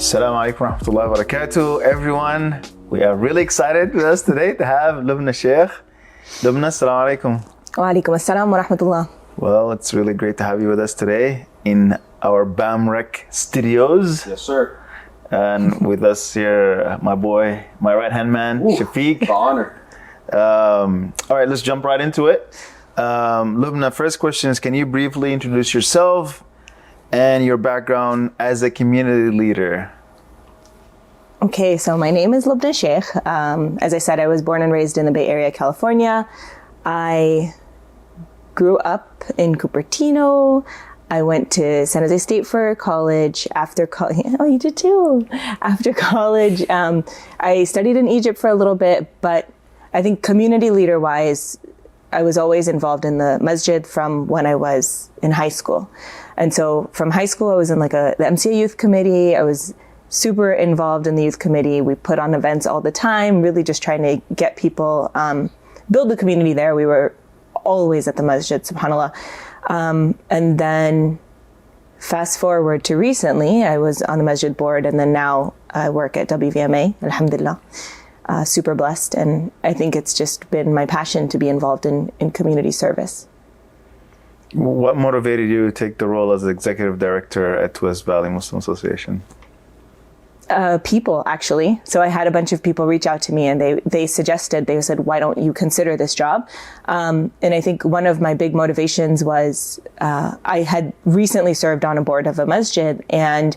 Assalamu alaikum wa rahmatullahi wa barakatuh. Everyone, we are really excited with us today to have Lubna Shaikh. Lubna, assalamu alaikum. Wa alaikum assalam wa rahmatullah. Well, it's really great to have you with us today in our BAMREC studios. Yes, sir. And with us here, my boy, my right-hand man, Shafiq. The honor. All right, let's jump right into it. Lubna, first question is, can you briefly introduce yourself and your background as a community leader? Okay, so my name is Lubna Shaikh. As I said, I was born and raised in the Bay Area, California. I grew up in Cupertino. I went to San Jose State for college. After college, oh, you did too. After college, I studied in Egypt for a little bit, but I think community leader-wise, I was always involved in the masjid from when I was in high school. And so from high school, I was in the MCA youth committee. I was super involved in the youth committee. We put on events all the time, really just trying to get people, build the community there. We were always at the masjid, subhanAllah. And then fast forward to recently, I was on the masjid board, and then now I work at WVMA, alhamdulillah. Super blessed, and I think it's just been my passion to be involved in community service. What motivated you to take the role as executive director at West Valley Muslim Association? People, actually. So I had a bunch of people reach out to me, and they said, why don't you consider this job? And I think one of my big motivations was I had recently served on a board of a masjid, and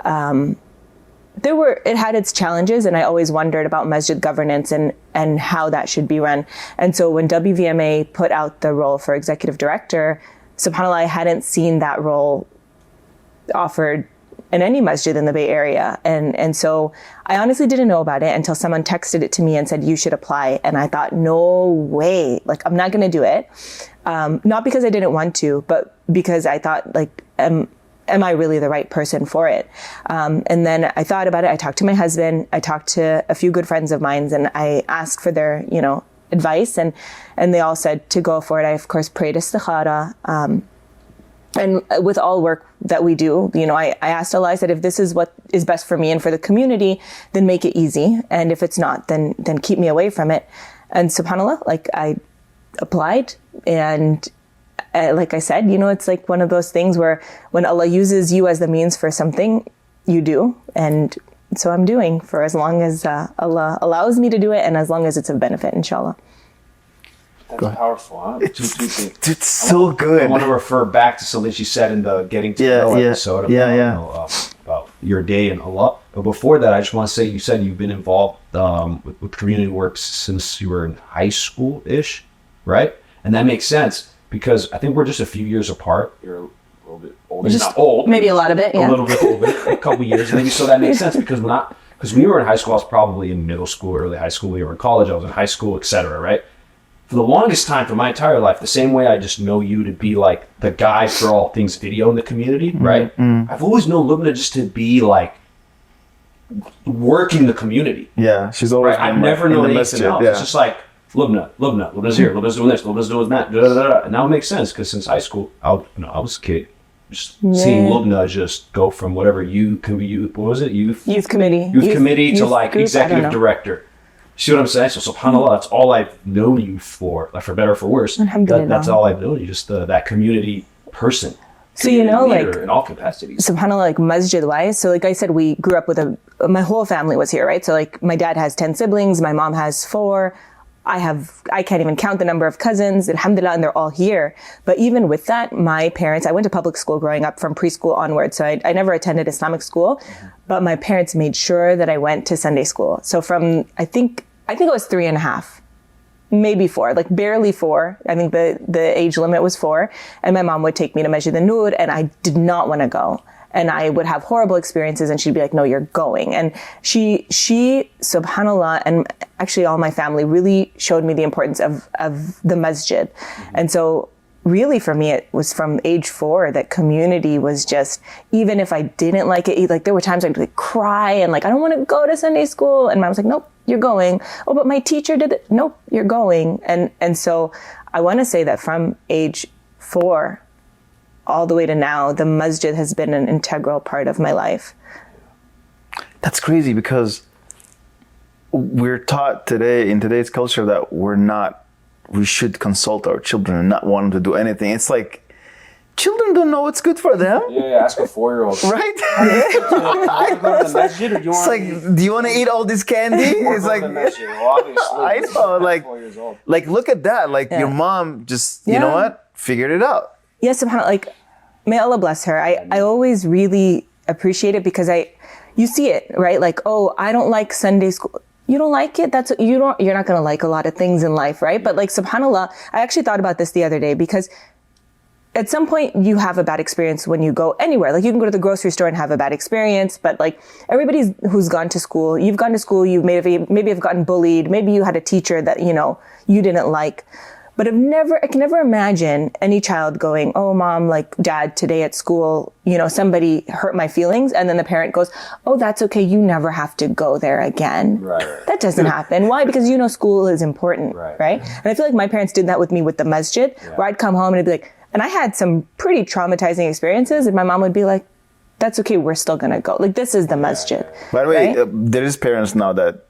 it had its challenges, and I always wondered about masjid governance and how that should be run. And so when WVMA put out the role for executive director, subhanAllah, I hadn't seen that role offered in any masjid in the Bay Area. And so I honestly didn't know about it until someone texted it to me and said, you should apply. And I thought, no way, I'm not going to do it. Not because I didn't want to, but because I thought, am I really the right person for it? And then I thought about it. I talked to my husband. I talked to a few good friends of mine, and I asked for their, advice. And they all said to go for it. I, of course, prayed istikhara. And with all work that we do, I asked Allah, I said, if this is what is best for me and for the community, then make it easy. And if it's not, then keep me away from it. And subhanAllah, I applied, and like I said, it's like one of those things where when Allah uses you as the means for something, you do. And so I'm doing for as long as Allah allows me to do it, and as long as it's of benefit, inshallah. That's powerful, huh? It's so good. I want to refer back to something she said in the Getting to Know episode about your day and Allah. But before that, I just want to say, you said you've been involved with community work since you were in high school-ish, right? And that makes sense, because I think we're just a few years apart. You're a little bit older. Just not old. Maybe a lot of it, yeah. A little bit older, a couple years maybe. So that makes sense, because we were in high school, I was probably in middle school, early high school. We were in college, I was in high school, etc., right? For the longest time, for my entire life, the same way I just know you to be the guy for all things video in the community, right? Mm-hmm. I've always known Lubna just to be working the community. Yeah, she's always right? I've never known anything else. Yeah. It's just Lubna's here, Lubna's doing this, Lubna's doing that, And now it makes sense, because since high school, I was a kid, just seeing Lubna just go from whatever youth committee to executive director. See what I'm saying? So subhanAllah, that's all I've known you for better or for worse. That's all I've known you, just that community person. So in all capacities. SubhanAllah, masjid-wise. So I said, we grew up with my whole family was here, right? So my dad has 10 siblings, my mom has 4. I can't even count the number of cousins, alhamdulillah, and they're all here. But even with that, my parents, I went to public school growing up from preschool onward. So I never attended Islamic school, but my parents made sure that I went to Sunday school. So from, I think it was 3.5, maybe 4, barely 4. I think the age limit was 4. And my mom would take me to Masjid al-Nur, and I did not want to go. And I would have horrible experiences, and she'd be like, no, you're going. And she, subhanAllah, and actually all my family really showed me the importance of the masjid. Mm-hmm. And so really for me, it was from age 4 that community was just, even if I didn't like it, there were times I'd cry and I don't want to go to Sunday school. And mom was like, nope, you're going. Oh, but my teacher did it. Nope, you're going. And so I want to say that from age 4 all the way to now, the masjid has been an integral part of my life. That's crazy because we're taught today in today's culture that we should consult our children and not want them to do anything. It's like children don't know what's good for them. Yeah, ask a 4-year-old. Right? It's like, do you want to eat all this candy? It's like, I know, like look at that. Like your mom just, you know what? Figured it out. Yes, like, may Allah bless her. I always really appreciate it because you see it, right? Like, oh, I don't like Sunday school. You don't like it? You're not going to like a lot of things in life, right? But like, subhanAllah, I actually thought about this the other day because at some point you have a bad experience when you go anywhere. Like you can go to the grocery store and have a bad experience, but like everybody who's gone to school, you've gone to school, you maybe have gotten bullied. Maybe you had a teacher that, you didn't like. But I can never imagine any child going, oh, mom, like dad, today at school, somebody hurt my feelings. And then the parent goes, oh, that's okay. You never have to go there again. Right. That doesn't happen. Why? Because school is important. Right. And I feel like my parents did that with me with the masjid, where I'd come home and it'd be like, and I had some pretty traumatizing experiences. And my mom would be like, that's okay. We're still going to go. Like, this is the masjid. By the way, there is parents now that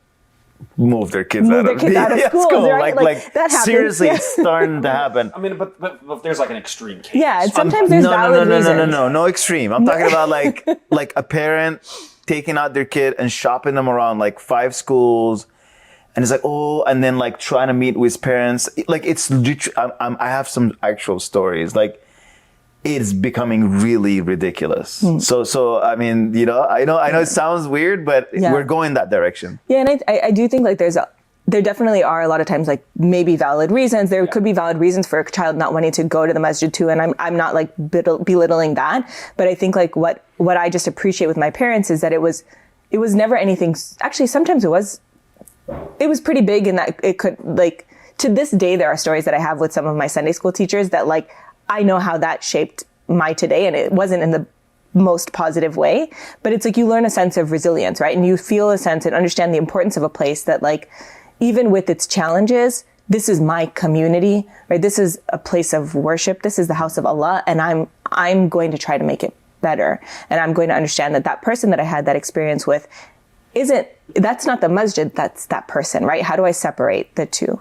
move their kids out of school. Right? Like that happens. Seriously, it's starting to happen. I mean, but there's like an extreme case. Yeah, sometimes there's valid reasons. No extreme. I'm talking about like a parent taking out their kid and shopping them around like 5 schools, and it's like, oh, and then like trying to meet with parents. Like it's literally, I have some actual stories. Like it's becoming really ridiculous. So I mean, I know it sounds weird, but we're going that direction. Yeah, and I do think like there definitely are a lot of times like maybe valid reasons. There could be valid reasons for a child not wanting to go to the masjid too, and I'm not like belittling that. But I think like what I just appreciate with my parents is that it was never anything. Actually, sometimes it was pretty big in that it could, like, to this day there are stories that I have with some of my Sunday school teachers that like I know how that shaped my today, and it wasn't in the most positive way, but it's like you learn a sense of resilience, right? And you feel a sense and understand the importance of a place that, like, even with its challenges, this is my community, right? This is a place of worship. This is the house of Allah, and I'm going to try to make it better. And I'm going to understand that person that I had that experience with that's not the masjid, that's that person, right? How do I separate the two?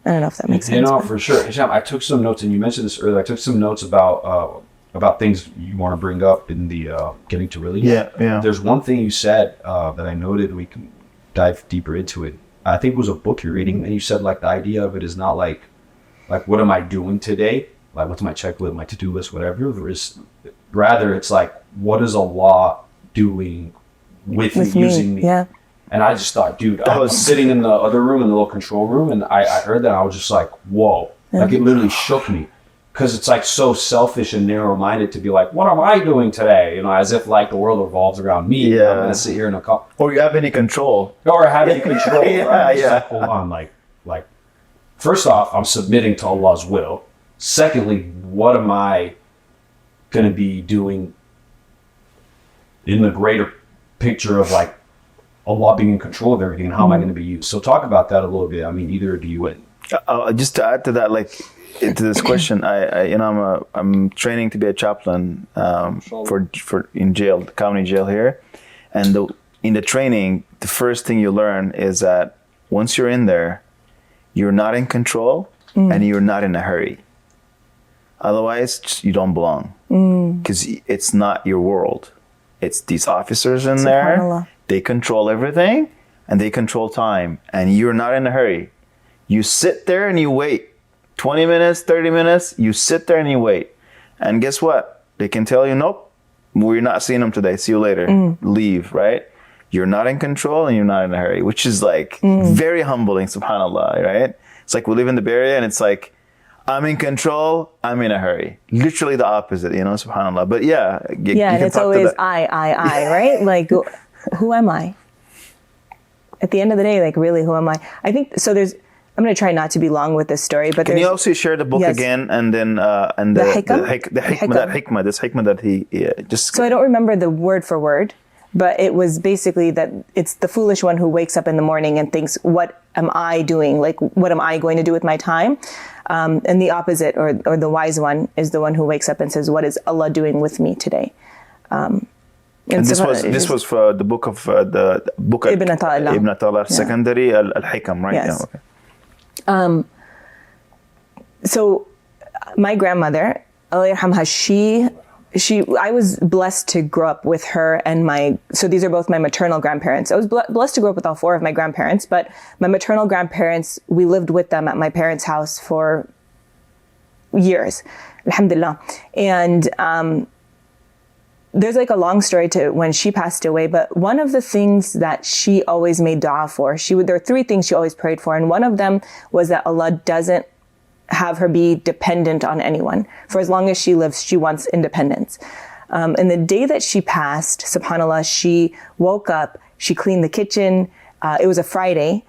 I don't know if that makes sense. For sure. Hisham, I took some notes, and you mentioned this earlier. I took some notes about things you want to bring up in the getting to really. Yeah. There's one thing you said that I noted. We can dive deeper into it. I think it was a book you're reading, and you said like the idea of it is not like what am I doing today? Like what's my checklist, my to-do list, whatever. Rather, it's like what is Allah doing with me, using me? Yeah. And I just thought, dude, I was sitting in the other room, in the little control room, and I heard that, and I was just like, whoa. Like, it literally shook me. Because it's, like, so selfish and narrow-minded to be like, what am I doing today? As if, like, the world revolves around me. Yeah. I'm going to sit here in a call. Or you have any control. Or have any control. Yeah. Like, hold on. Like, first off, I'm submitting to Allah's will. Secondly, what am I going to be doing in the greater picture of, like, Allah being in control of everything, and how am I going to be used? So talk about that a little bit. I mean, either do you win. Just to add to that, like into this question, I'm training to be a chaplain for in jail, the county jail here, and in the training, the first thing you learn is that once you're in there, you're not in control and you're not in a hurry. Otherwise, you don't belong because it's not your world. It's these officers in there. They control everything, and they control time, and you're not in a hurry. You sit there and you wait. 20 minutes, 30 minutes, you sit there and you wait. And guess what? They can tell you, nope, we're not seeing them today. See you later. Leave, right? You're not in control and you're not in a hurry, which is like very humbling, subhanAllah, right? It's like we live in the Bay Area, and it's like, I'm in control, I'm in a hurry. Literally the opposite, subhanAllah. But yeah. And it's always I, right? Like, who am I? At the end of the day, like, really, who am I? I think, so I'm going to try not to be long with this story, but can you also share the book again, and then, and the hikmah, this hikmah that he just... So I don't remember the word for word, but it was basically that it's the foolish one who wakes up in the morning and thinks, what am I doing? Like, what am I going to do with my time? And the opposite, or the wise one, is the one who wakes up and says, what is Allah doing with me today? And this was for the book of the book Ibn Ata'illah. Ibn Ata'illah secondary al-Hikam, right? Yes. Yeah, okay. So my grandmother, Allah yarhamha, I was blessed to grow up with her and so these are both my maternal grandparents. I was blessed to grow up with all four of my grandparents, but my maternal grandparents, we lived with them at my parents' house for years, alhamdulillah. And there's like a long story to when she passed away, but one of the things that she always made dua for, there were three things she always prayed for, and one of them was that Allah doesn't have her be dependent on anyone. For as long as she lives, she wants independence. And the day that she passed, subhanAllah, she woke up, she cleaned the kitchen. It was a Friday.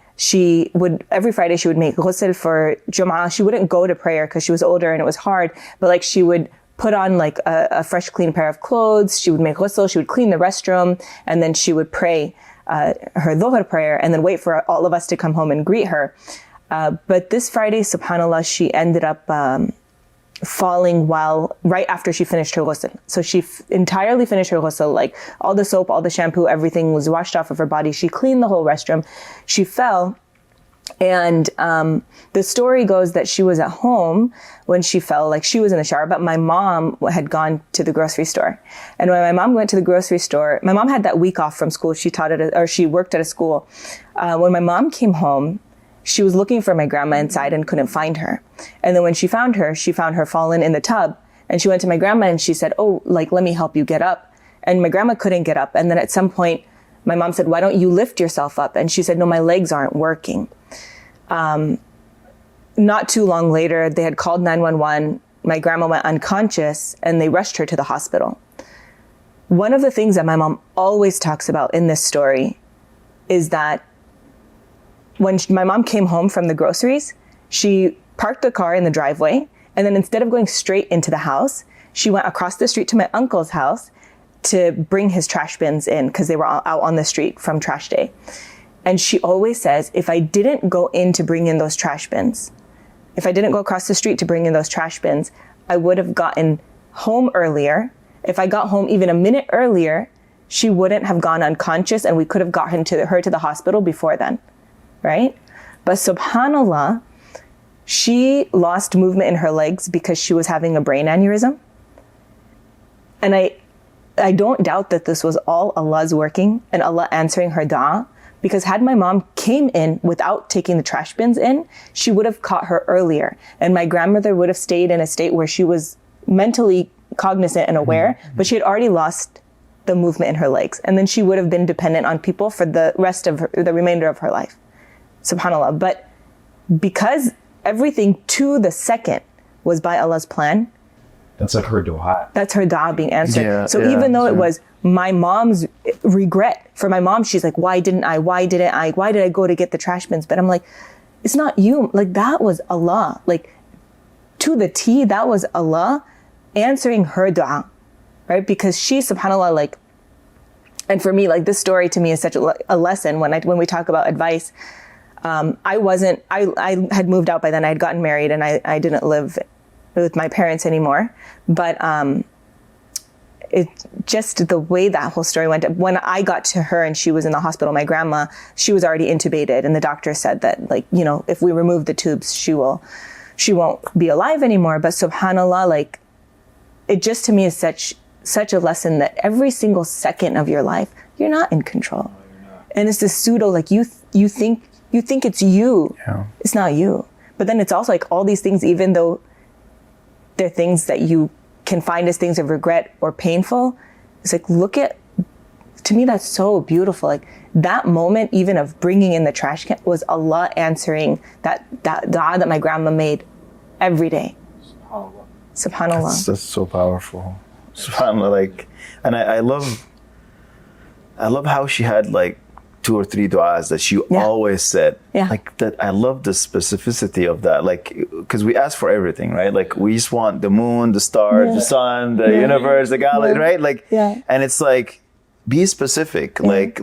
Every Friday she would make ghusl for Jum'ah. She wouldn't go to prayer because she was older and it was hard, but like she would put on like a fresh, clean pair of clothes. She would make ghusl, she would clean the restroom, and then she would pray her dhuhr prayer and then wait for all of us to come home and greet her. But this Friday, subhanAllah, she ended up falling right after she finished her ghusl. So she entirely finished her ghusl, like all the soap, all the shampoo, everything was washed off of her body. She cleaned the whole restroom. She fell. And the story goes that she was at home when she fell, like she was in the shower, but my mom had gone to the grocery store. And when my mom went to the grocery store, my mom had that week off from school. She worked at a school. When my mom came home, she was looking for my grandma inside and couldn't find her. And then when she found her fallen in the tub. And she went to my grandma and she said, oh, like, let me help you get up. And my grandma couldn't get up. And then at some point, my mom said, why don't you lift yourself up? And she said, no, my legs aren't working. Not too long later, they had called 911. My grandma went unconscious and they rushed her to the hospital. One of the things that my mom always talks about in this story is that when my mom came home from the groceries, she parked the car in the driveway, and then instead of going straight into the house, she went across the street to my uncle's house to bring his trash bins in because they were out on the street from trash day. And she always says, if I didn't go in to bring in those trash bins, if I didn't go across the street to bring in those trash bins, I would have gotten home earlier. If I got home even a minute earlier, she wouldn't have gone unconscious and we could have gotten her to the hospital before then. Right? But subhanAllah, she lost movement in her legs because she was having a brain aneurysm. And I don't doubt that this was all Allah's working and Allah answering her dua, because had my mom came in without taking the trash bins in, she would have caught her earlier. And my grandmother would have stayed in a state where she was mentally cognizant and aware, but she had already lost the movement in her legs. And then she would have been dependent on people for the remainder of her life. SubhanAllah. But because everything to the second was by Allah's plan, that's like her dua. That's her dua being answered. Even though it was my mom's regret, for my mom, she's like, why did I go to get the trash bins? But I'm like, it's not you. Like, that was Allah. Like, to the T, that was Allah answering her dua, right? Because she, subhanAllah, like, and for me, like, this story to me is such a lesson when we talk about advice. I had moved out by then. I had gotten married and I didn't live with my parents anymore. But it just the way that whole story went. When I got to her and she was in the hospital, my grandma, she was already intubated, and the doctor said that, like, you know, if we remove the tubes, she won't be alive anymore. But subhanAllah, like, it just to me is such a lesson that every single second of your life, you're not in control. No, you're not. And it's this pseudo, like, you think it's you. Yeah. It's not you. But then it's also like all these things, even though they're things that you can find as things of regret or painful, it's like, to me, that's so beautiful. Like, that moment, even of bringing in the trash can, was Allah answering that dua that my grandma made every day. SubhanAllah. That's so powerful. SubhanAllah, like, and I love how she had like 2 or 3 du'as that she always said. Yeah. Like that. I love the specificity of that. Like, because we ask for everything, right? Like, we just want the moon, the stars, the sun, the universe, the galaxy, right? Like, and it's like, be specific. Like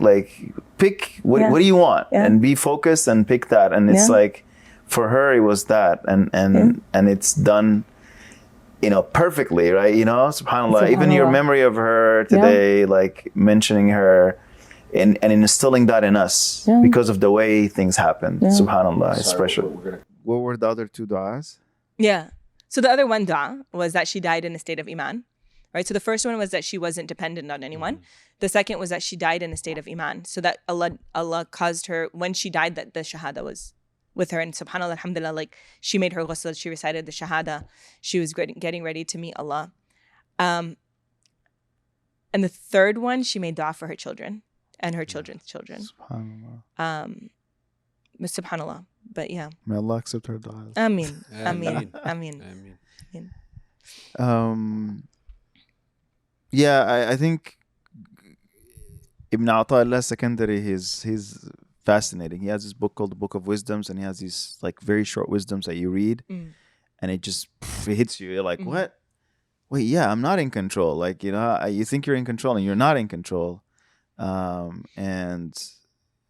pick what do you want, and be focused and pick that. And it's like, for her, it was that, and it's done. perfectly, right? SubhanAllah. Even your memory of her today, like mentioning her and instilling that in us because of the way things happen. SubhanAllah, especially. What were the other 2 du'as? Yeah. So the other one dua was that she died in a state of iman, right? So the first one was that she wasn't dependent on anyone. The second was that she died in a state of iman. So that Allah caused her, when she died, that the shahada was with her. And subhanAllah, alhamdulillah, like she made her ghusl, she recited the shahada. She was getting ready to meet Allah. And the third one, she made dua for her children and her children's children. SubhanAllah. SubhanAllah. But yeah. May Allah accept her du'as. Ameen. Yeah, I think Ibn Ata'illah Secondary, he's fascinating. He has this book called the Book of Wisdoms, and he has these like very short wisdoms that you read, and it just it hits you. You're like, what? Wait, yeah, I'm not in control. Like, you think you're in control, and you're not in control. And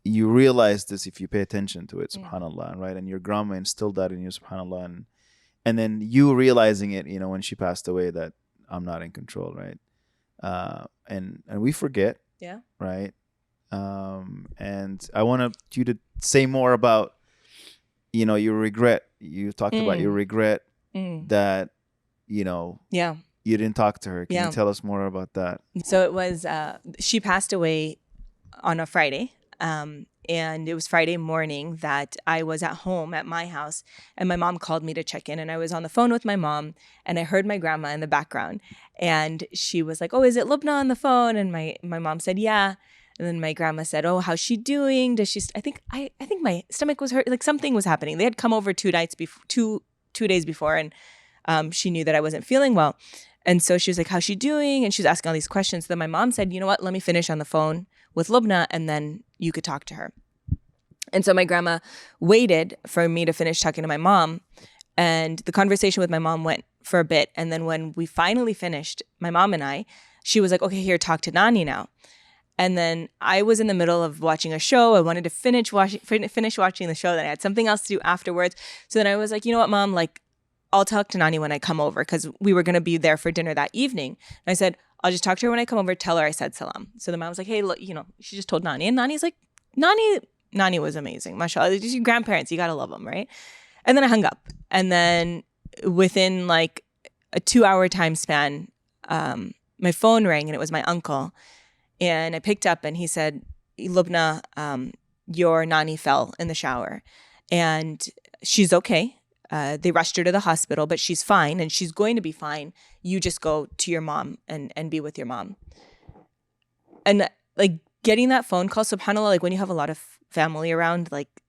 you realize this if you pay attention to it, subhanAllah, right? And your grandma instilled that in you, subhanAllah. And then you realizing it, when she passed away, that I'm not in control, right? And we forget, right? And I want you to say more about, your regret. You talked about your regret that, you didn't talk to her. Can you tell us more about that? So it was, she passed away on a Friday. And it was Friday morning that I was at home at my house, and my mom called me to check in, and I was on the phone with my mom, and I heard my grandma in the background, and she was like, "Oh, is it Lubna on the phone?" And my mom said, "Yeah." And then my grandma said, "Oh, how's she doing? Does she?" I think my stomach was hurt. Like something was happening. They had come over 2 nights before, two days before, and she knew that I wasn't feeling well. And so she was like, "How's she doing?" And she was asking all these questions. Then my mom said, "You know what? Let me finish on the phone with Lubna, and then you could talk to her." And so my grandma waited for me to finish talking to my mom, and the conversation with my mom went for a bit. And then when we finally finished, my mom and I, she was like, "Okay, here, talk to Nani now." And then I was in the middle of watching a show. I wanted to finish watching the show. Then I had something else to do afterwards. So then I was like, "You know what, Mom? Like, I'll talk to Nani when I come over," because we were going to be there for dinner that evening. And I said, "I'll just talk to her when I come over. Tell her I said salam." So the mom was like, "Hey, look, she just told Nani." And Nani's like, Nani was amazing. MashaAllah. Just your grandparents, you got to love them, right? And then I hung up. And then within like a 2-hour time span, my phone rang, and it was my uncle. And I picked up, and he said, "Lubna, your Nani fell in the shower, and she's okay. They rushed her to the hospital, but she's fine, and she's going to be fine. You just go to your mom and be with your mom." And like getting that phone call, subhanAllah, like when you have a lot of family around, like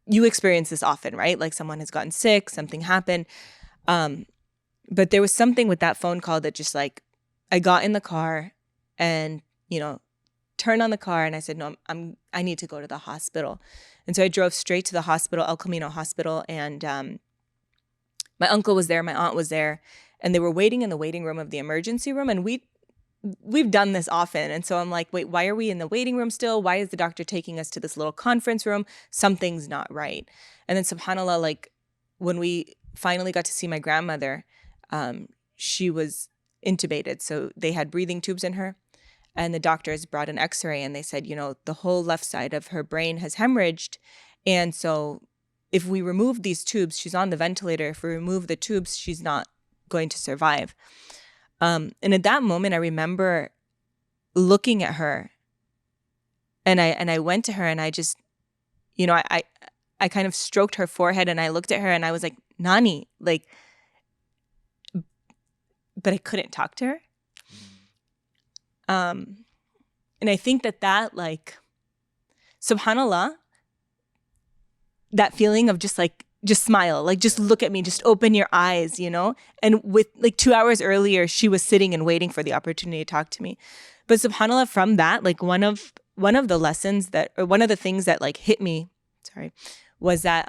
you experience this often, right? Like someone has gotten sick, something happened. But there was something with that phone call that just like, I got in the car and, turned on the car, and I said, "No, I need to go to the hospital." And so I drove straight to the hospital, El Camino Hospital, and my uncle was there, my aunt was there, and they were waiting in the waiting room of the emergency room. And we've done this often. And so I'm like, "Wait, why are we in the waiting room still? Why is the doctor taking us to this little conference room? Something's not right." And then subhanAllah, like when we finally got to see my grandmother, she was intubated. So they had breathing tubes in her. And the doctors brought an x-ray, and they said, the whole left side of her brain has hemorrhaged. And so if we remove these tubes, she's on the ventilator. If we remove the tubes, she's not going to survive. And at that moment, I remember looking at her, and I went to her, and I just, I kind of stroked her forehead, and I looked at her, and I was like, "Nani," like, but I couldn't talk to her. And I think that like, subhanAllah, that feeling of just smile, like just look at me, just open your eyes, And with like 2 hours earlier, she was sitting and waiting for the opportunity to talk to me. But subhanAllah, from that, like one of the lessons one of the things that like hit me, was that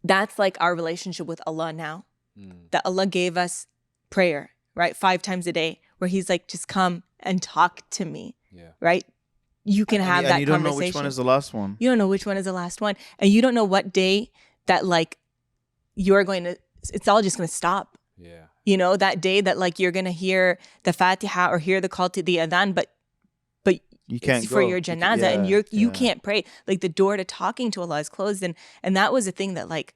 that's like our relationship with Allah now. That Allah gave us prayer, right? 5 times a day, where He's like, "Just come and talk to me," right? You can have that conversation. You don't know which one is the last one. You don't know which one is the last one. And you don't know what day that like it's all just going to stop. Yeah. You know, that day that like you're going to hear the Fatiha or hear the call to the adhan, but you can't it's for go. your janazah and you can't pray. Like the door to talking to Allah is closed. And that was a thing that like,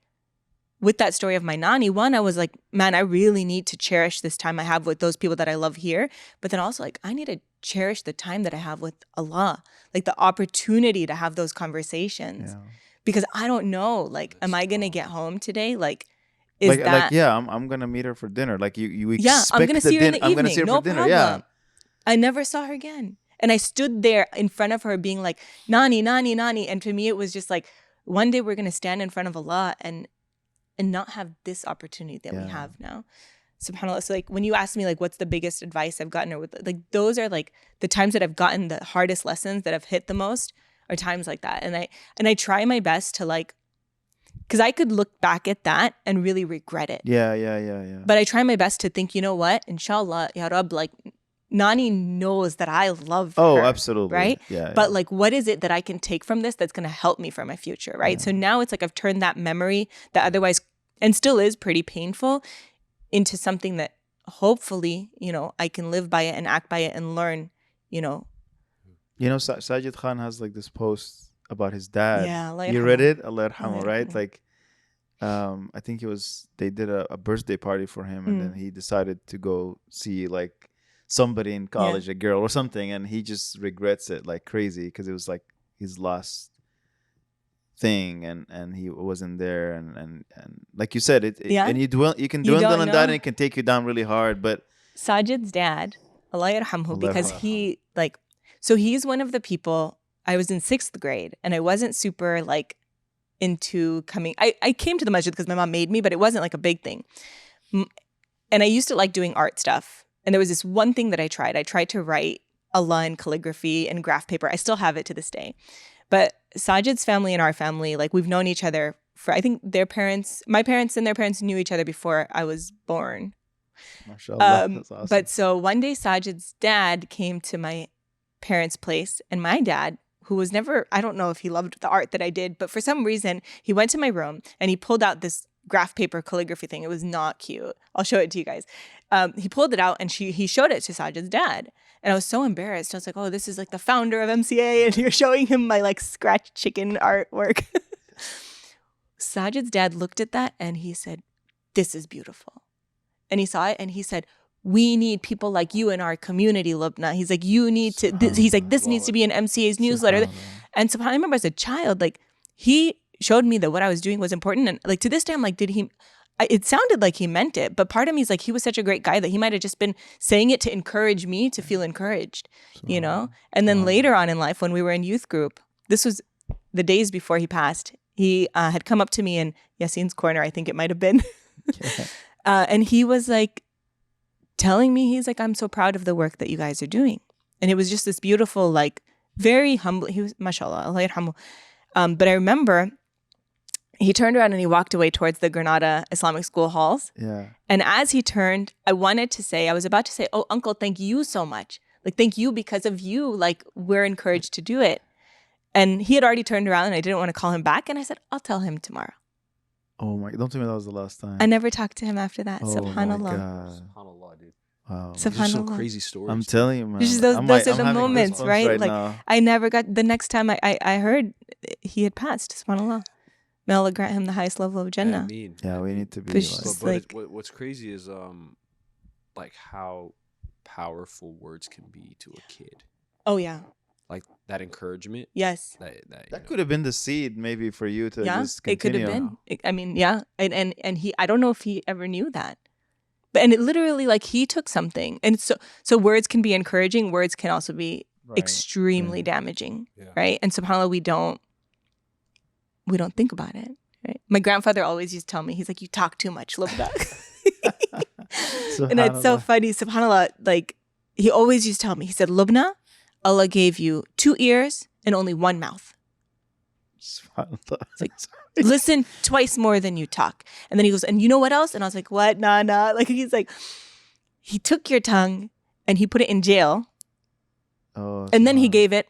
with that story of my nani, one, I was like, man, I really need to cherish this time I have with those people that I love here. But then also like, I need to cherish the time that I have with Allah, like the opportunity to have those conversations. Yeah. Because I don't know, like, am I going to get home today? Like, I'm gonna meet her for dinner. Like you expect I'm going to see her in the evening. I'm gonna see her no for dinner. problem. Yeah. I never saw her again. And I stood there in front of her being like, Nani, Nani, Nani. And to me, it was just like, one day we're going to stand in front of Allah and not have this opportunity that we have now. SubhanAllah. So like when you ask me like what's the biggest advice I've gotten, or like those are like the times that I've gotten the hardest lessons that have hit the most are times like that. And I try my best to like, because I could look back at that and really regret it. Yeah. But I try my best to think, you know what? Inshallah, Ya Rab, like Nani knows that I love her. Oh, absolutely. Right? Yeah. But like, what is it that I can take from this that's going to help me for my future? Right? Yeah. So now it's like I've turned that memory that otherwise, and still is pretty painful, into something that hopefully, you know, I can live by it and act by it and learn, you know. You know, Sajid Khan has like this post about his dad. Yeah. Allah You yarhamu. read it? Allah yarhamu, Allah right? yarhamu. Like, I think they did a birthday party for him, and then he decided to go see like somebody in college, a girl or something, and he just regrets it like crazy because it was like his last thing, and he wasn't there, and like you said, and you can dwell on that, and it can take you down really hard. But Sajid's dad, Allah yarhamhu, because he like, so he's one of the people. I was in 6th grade and I wasn't super like into coming. I came to the masjid because my mom made me, but it wasn't like a big thing. And I used to like doing art stuff. And there was this one thing that I tried. I tried to write Allah in calligraphy and graph paper. I still have it to this day. But Sajid's family and our family, like we've known each other for, I think my parents and their parents knew each other before I was born. MashaAllah, that's awesome. But so one day Sajid's dad came to my parents' place, and my dad, who was never, I don't know if he loved the art that I did, but for some reason he went to my room and he pulled out this graph paper calligraphy thing. It was not cute. I'll show it to you guys. He pulled it out and he showed it to Sajid's dad. And I was so embarrassed. I was like, oh, this is like the founder of MCA and you're showing him my like scratch chicken artwork. Sajid's dad looked at that and he said, this is beautiful. And he saw it and he said, we need people like you in our community, Lubna. He's like, you need to, he's like, this needs to be in MCA's newsletter. And I remember as a child, like he showed me that what I was doing was important. And like to this day, I'm like, it sounded like he meant it. But part of me is like, he was such a great guy that he might have just been saying it to encourage me to feel encouraged, you know? And then later on in life, when we were in youth group, this was the days before he passed, he had come up to me in Yasin's corner, I think it might have been. And he was like, telling me, he's like, I'm so proud of the work that you guys are doing. And it was just this beautiful, like very humble, he was, mashallah, Allah yarhamu. But I remember he turned around and he walked away towards the Granada Islamic School halls. Yeah. And as he turned, I was about to say, oh, uncle, thank you so much. Like, thank you, because of you, like we're encouraged to do it. And he had already turned around and I didn't want to call him back. And I said, I'll tell him tomorrow. Oh my, don't tell me that was the last time. I never talked to him after that. Oh Subhanallah. my God. SubhanAllah, dude. Wow. These are some Subhanallah. crazy stories. I'm telling you, man. Just those are the having moments, goosebumps right? Like now. I never got, the next time I heard he had passed, subhanAllah. May Allah grant him the highest level of Jannah. I mean, Yeah, we need to be But it's like, just but like- what's crazy is like how powerful words can be to a kid. Oh yeah. Like that encouragement. Yes. that could have been the seed maybe for you to Yeah. just It could continue. have been. I mean, yeah. And he, I don't know if he ever knew that. But, and it literally, like, he took something. And so words can be encouraging. Words can also be Right. extremely damaging. Yeah. Right. And subhanAllah, we don't think about it. Right. My grandfather always used to tell me, he's like, you talk too much, Lubna. And it's so Subhanallah. funny, subhanAllah, like he always used to tell me, he said, Lubna, Allah gave you 2 ears and only 1 mouth. Subhanallah. like- Listen twice more than you talk. And then he goes, and you know what else? And I was like, what? Nah. Like he's like, he took your tongue and he put it in jail. Oh, And then he subhanallah. gave it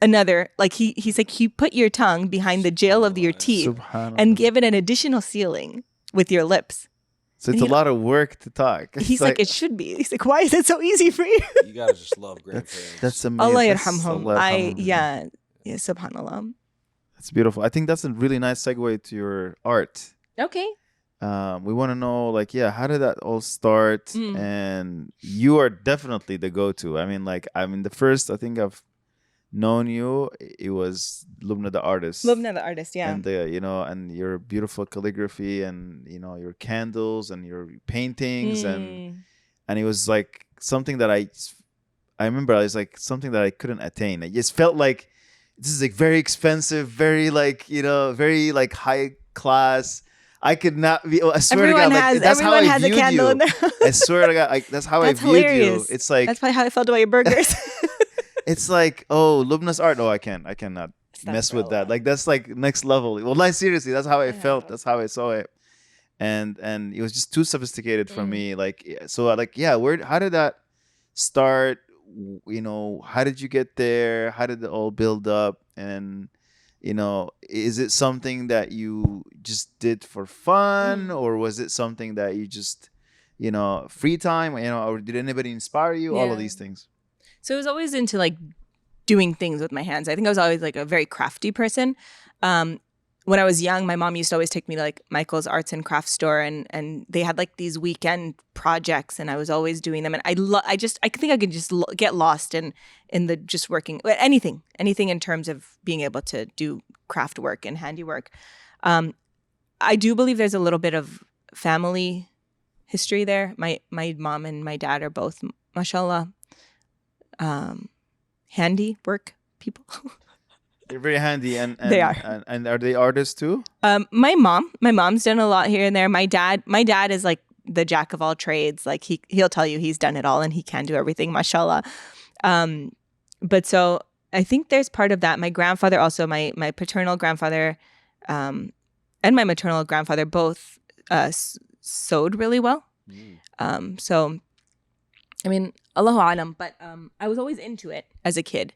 another, like he's like, he put your tongue behind the jail of your teeth Subhanallah. and gave it an additional sealing with your lips. So it's a lot of work to talk. He's like, it should be. He's like, why is it so easy for you? You gotta just love grandparents. That's amazing. Allah That's- yarhamhum. Allah yarhamhum. Yeah, subhanallah. That's beautiful. I think that's a really nice segue to your art. Okay. We want to know, like, how did that all start? And you are definitely the go-to. I mean, the first I think I've known you, it was Lubna the artist. Lubna the artist, yeah. And and your beautiful calligraphy, and your candles and your paintings, and it was like something that I remember. I was like something that I couldn't attain. It just felt like this is like very expensive, very very like high class. I could not be. I swear Everyone to God, has, that's how everyone I has a viewed candle you. in their I swear to God, that's how That's I viewed hilarious. you. It's like That's probably how I felt about your burgers. it's like, oh, Lubna's art. No, I cannot mess with that. Like that's like next level. Well, like seriously, that's how I felt. That's how I saw it, and it was just too sophisticated for me. Like so, how did that start? How did you get there? How did it all build up? And is it something that you just did for fun, or was it something that you just, free time, or did anybody inspire you? All of these things. So I was always into like doing things with my hands. I think I was always like a very crafty person. When I was young, my mom used to always take me to like Michael's arts and crafts store, and they had like these weekend projects, and I was always doing them. And I think I could just get lost in the just working anything in terms of being able to do craft work and handiwork. I do believe there's a little bit of family history there. My mom and my dad are both, mashallah, handiwork people. They're very handy, and they are. And are they artists too? My mom's done a lot here and there. My dad is like the jack of all trades. Like he'll tell you he's done it all and he can do everything, mashallah. But so I think there's part of that. My grandfather also, my paternal grandfather, and my maternal grandfather both sewed really well. So I mean, Allahu alam, but I was always into it as a kid.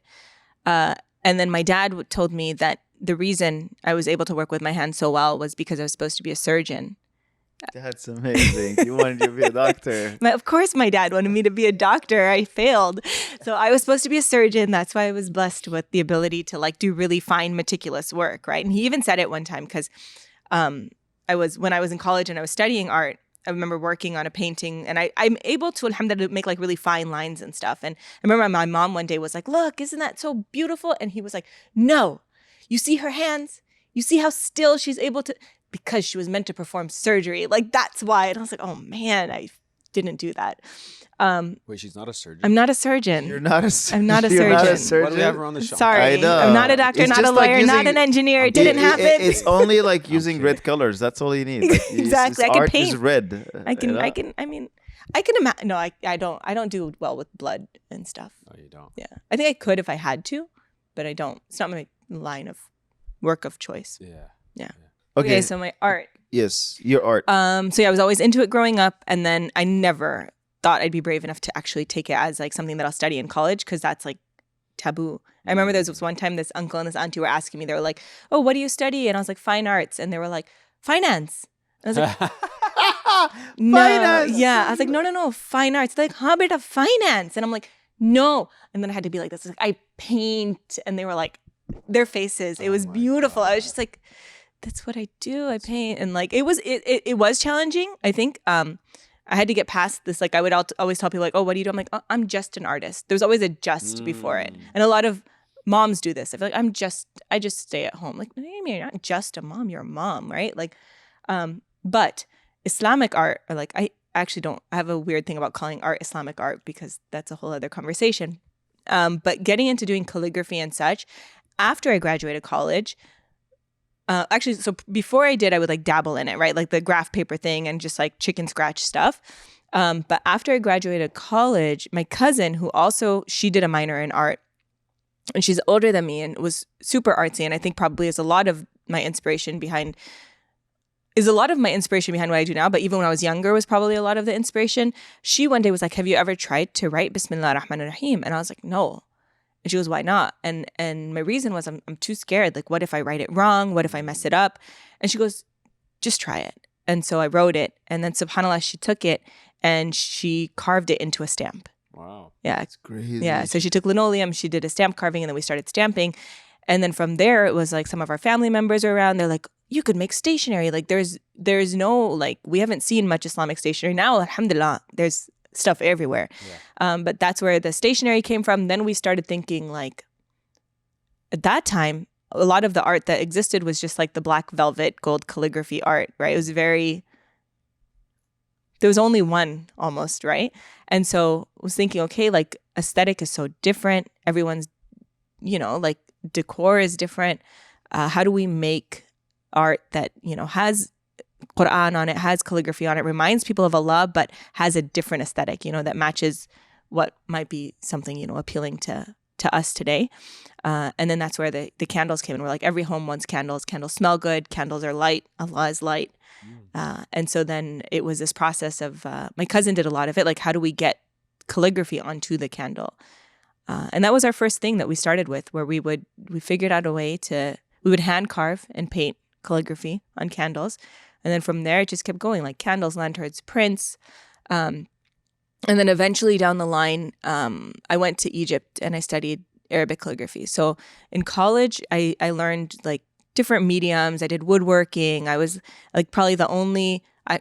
And then my dad told me that the reason I was able to work with my hands so well was because I was supposed to be a surgeon. That's amazing. You wanted to be a doctor. Of course, my dad wanted me to be a doctor. I failed. So I was supposed to be a surgeon. That's why I was blessed with the ability to like do really fine, meticulous work, right? And he even said it one time because when I was in college and I was studying art, I remember working on a painting, and I'm able to, alhamdulillah, make like really fine lines and stuff. And I remember my mom one day was like, look, isn't that so beautiful? And he was like, no, you see her hands? You see how still she's able to, because she was meant to perform surgery. Like, that's why. And I was like, oh man, I didn't do that. Wait, she's not a surgeon? I'm not a surgeon. You're not a surgeon. I'm not a You're not a surgeon. surgeon. Why do we have her on the show? Sorry. I know. I'm not a doctor, It's not a just like lawyer, not using- an engineer. It didn't happen. It's only like using red colors. That's all you need. Like, Exactly. I can art paint. is red. I can imagine. No, I don't do well with blood and stuff. No, you don't. Yeah. I think I could if I had to, but I don't. It's not my line of work of choice. Yeah. Okay. So my art. Yes, your art. So yeah, I was always into it growing up, and then I never thought I'd be brave enough to actually take it as like something that I'll study in college, because that's like taboo. I remember there was one time this uncle and this auntie were asking me, they were like, oh, what do you study? And I was like, fine arts. And they were like, finance. And I was like, no. Finance. Yeah. I was like, no, fine arts. They're like, huh, beta, finance. And I'm like, no. And then I had to be like this. Like, I paint. And they were like, their faces. It was beautiful. God. I was just like, that's what I do. I paint. And like, it was challenging. I think I had to get past this. Like, I would always tell people like, oh, what do you do? I'm like, oh, I'm just an artist. There's always a just before it. And a lot of moms do this. I feel like I just stay at home. Like, no, you're not just a mom. You're a mom, right? Like, but Islamic art, or like, I actually don't, I have a weird thing about calling art Islamic art because that's a whole other conversation. But getting into doing calligraphy and such, after I graduated college, actually, so before I did, I would like dabble in it, right? Like the graph paper thing and just like chicken scratch stuff. But after I graduated college, my cousin, who also, she did a minor in art, and she's older than me and was super artsy. And I think probably is a lot of my inspiration behind what I do now. But even when I was younger was probably a lot of the inspiration. She one day was like, have you ever tried to write Bismillah ar-Rahman ar-Rahim? And I was like, no. And she goes, why not? And my reason was I'm too scared. Like, what if I write it wrong? What if I mess it up? And she goes, just try it. And so I wrote it. And then subhanAllah, she took it and she carved it into a stamp. Wow. Yeah. That's crazy. Yeah. So she took linoleum, she did a stamp carving, and then we started stamping. And then from there, it was like some of our family members were around. They're like, you could make stationery. Like there's no, like, we haven't seen much Islamic stationery. Now, alhamdulillah, there's stuff everywhere. Yeah. But that's where the stationery came from. Then we started thinking, like, at that time, a lot of the art that existed was just like the black velvet gold calligraphy art, right? It was there was only one almost, right? And so I was thinking, okay, like aesthetic is so different. Everyone's, like decor is different. How do we make art that, has Quran on it, has calligraphy on it, reminds people of Allah, but has a different aesthetic, that matches what might be something, appealing to us today. And then that's where the candles came in. We're like, every home wants candles. Candles smell good. Candles are light. Allah is light. And so then it was this process of, my cousin did a lot of it. Like, how do we get calligraphy onto the candle? And that was our first thing that we started with, where we figured out a way we would hand carve and paint calligraphy on candles. And then from there, it just kept going, like candles, lanterns, prints. And then eventually down the line, I went to Egypt and I studied Arabic calligraphy. So in college, I learned like different mediums. I did woodworking. I was like probably the only, I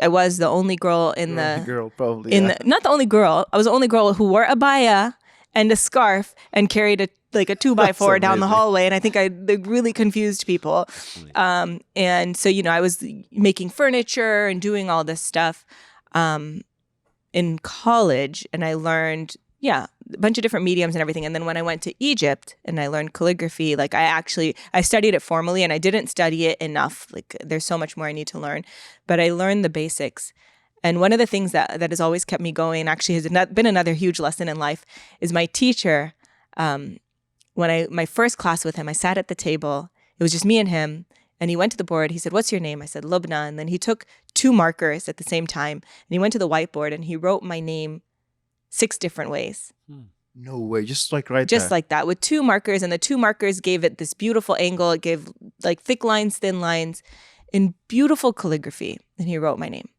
was the only girl in the... Girl, probably, not the only girl. I was the only girl who wore a baya and a scarf and carried a 2x4 down the hallway. And I think they really confused people. And so, I was making furniture and doing all this stuff in college. And I learned, a bunch of different mediums and everything. And then when I went to Egypt and I learned calligraphy, like I studied it formally and I didn't study it enough. Like there's so much more I need to learn. But I learned the basics. And one of the things that has always kept me going, actually has been another huge lesson in life, is my teacher. My first class with him, I sat at the table. It was just me and him. And he went to the board. He said, "What's your name?" I said, "Lubna." And then he took 2 markers at the same time. And he went to the whiteboard and he wrote my name 6 different ways. No way. Just like right Just there. like that, with 2 markers. And the 2 markers gave it this beautiful angle. It gave like thick lines, thin lines, in beautiful calligraphy. And he wrote my name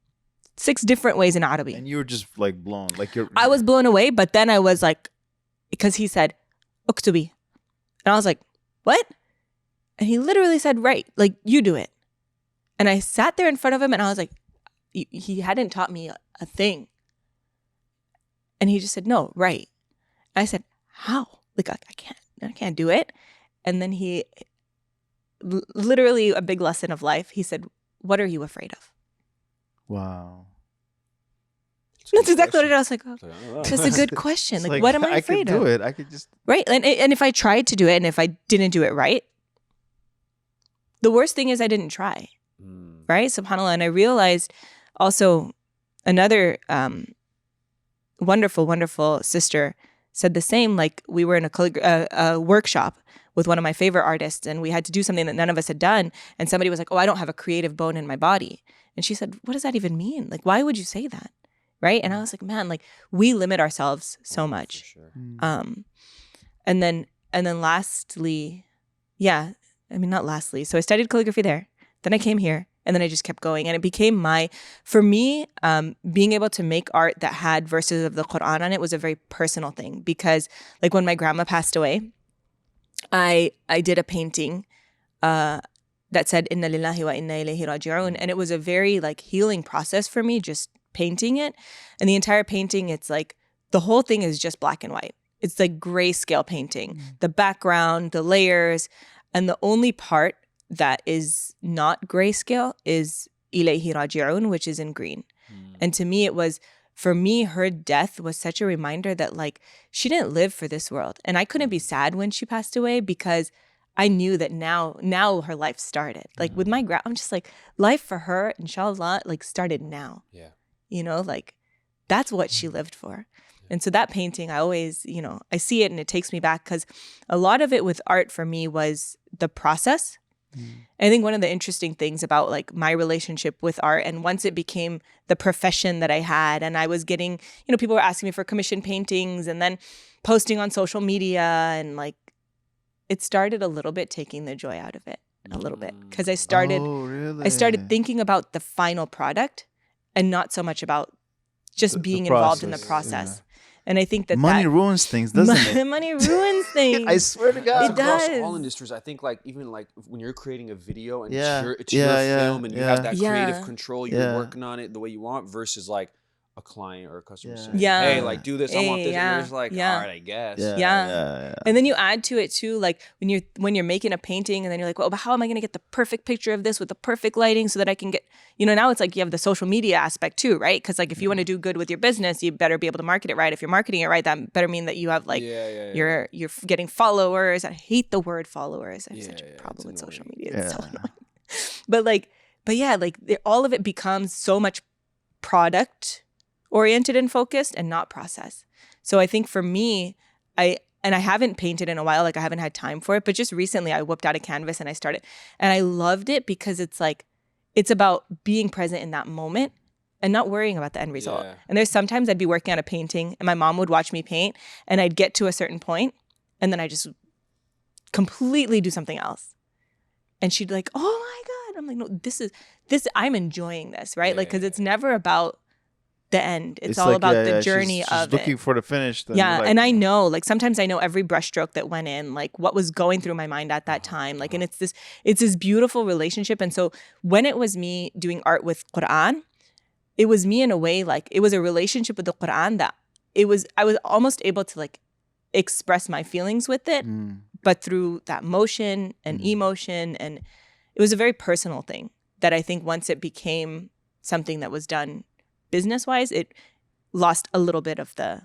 6 different ways in Arabic. And you were just like blown. I was blown away, but then I was like, because he said, "Uktubi." And I was like, "What?" And he literally said, "Right, like you do it." And I sat there in front of him and I was like, he hadn't taught me a thing. And he just said, "No, right." And I said, "How? Like I can't do it." And then he, literally a big lesson of life, he said, "What are you afraid of?" Wow. That's exactly what I was like. Oh, Oh. that's a good question. It's Like, what am I afraid I could of? do it. I could just... Right. And if I tried to do it and if I didn't do it right, the worst thing is I didn't try. Right? SubhanAllah. And I realized also another wonderful, wonderful sister said the same. Like we were in a workshop with one of my favorite artists and we had to do something that none of us had done. And somebody was like, "Oh, I don't have a creative bone in my body." And she said, "What does that even mean? Like, why would you say that?" Right. And I was like, man, like we limit ourselves so much. For sure. And then lastly, not lastly. So I studied calligraphy there. Then I came here and then I just kept going. And it became for me, being able to make art that had verses of the Quran on it was a very personal thing. Because like when my grandma passed away, I did a painting that said, "Inna lillahi wa inna ilayhi raji'un." And it was a very like healing process for me, just painting it. And the entire painting, it's like the whole thing is just black and white. It's like grayscale painting. The background, the layers, and the only part that is not grayscale is ilayhi raji'un, which is in green. And to me, for me, her death was such a reminder that like she didn't live for this world. And I couldn't be sad when she passed away because I knew that now her life started. Like with my grandma, I'm just like, life for her, inshallah, like started now. Yeah. Like that's what she lived for. And so that painting, I always, I see it and it takes me back because a lot of it with art for me was the process. I think one of the interesting things about like my relationship with art, and once it became the profession that I had and I was getting, people were asking me for commission paintings and then posting on social media and like, it started a little bit taking the joy out of it. a little bit because I started thinking about the final product and not so much about just being involved in the process. And I think that money ruins things, doesn't it? Money ruins things. I swear to God, it does. Across all industries, I think even when you're creating a video and it's your film and you have that creative control, you're working on it the way you want versus like a client or a customer saying, hey, like do this, I want this. And you're just like, all right, I guess. And then you add to it too, like when you're making a painting and then you're like, well, but how am I going to get the perfect picture of this with the perfect lighting so that I can get, now it's like you have the social media aspect too, right? Because like if you want to do good with your business, you better be able to market it right. If you're marketing it right, that better mean that you have like, you're getting followers. I hate the word followers. I have such a problem with social media. It's so annoying. But yeah, like all of it becomes so much product oriented and focused and not process. So I think for me, I haven't painted in a while, like I haven't had time for it, but just recently I whipped out a canvas and I started, and I loved it because it's like, it's about being present in that moment and not worrying about the end result. And there's sometimes I'd be working on a painting and my mom would watch me paint and I'd get to a certain point and then I just completely do something else. And she'd be like, oh my God. I'm like, no, this, I'm enjoying this, right? Like, cause it's never about the end. It's all like, about the journey she's of looking for the finish. And I know, like sometimes I know every brushstroke that went in, like what was going through my mind at that time. Like, and it's this beautiful relationship. And so when it was me doing art with Quran, it was me in a way, like it was a relationship with the Quran that I was almost able to like express my feelings with it, but through that motion and emotion. And it was a very personal thing that I think once it became something that was done business-wise, it lost a little bit of the,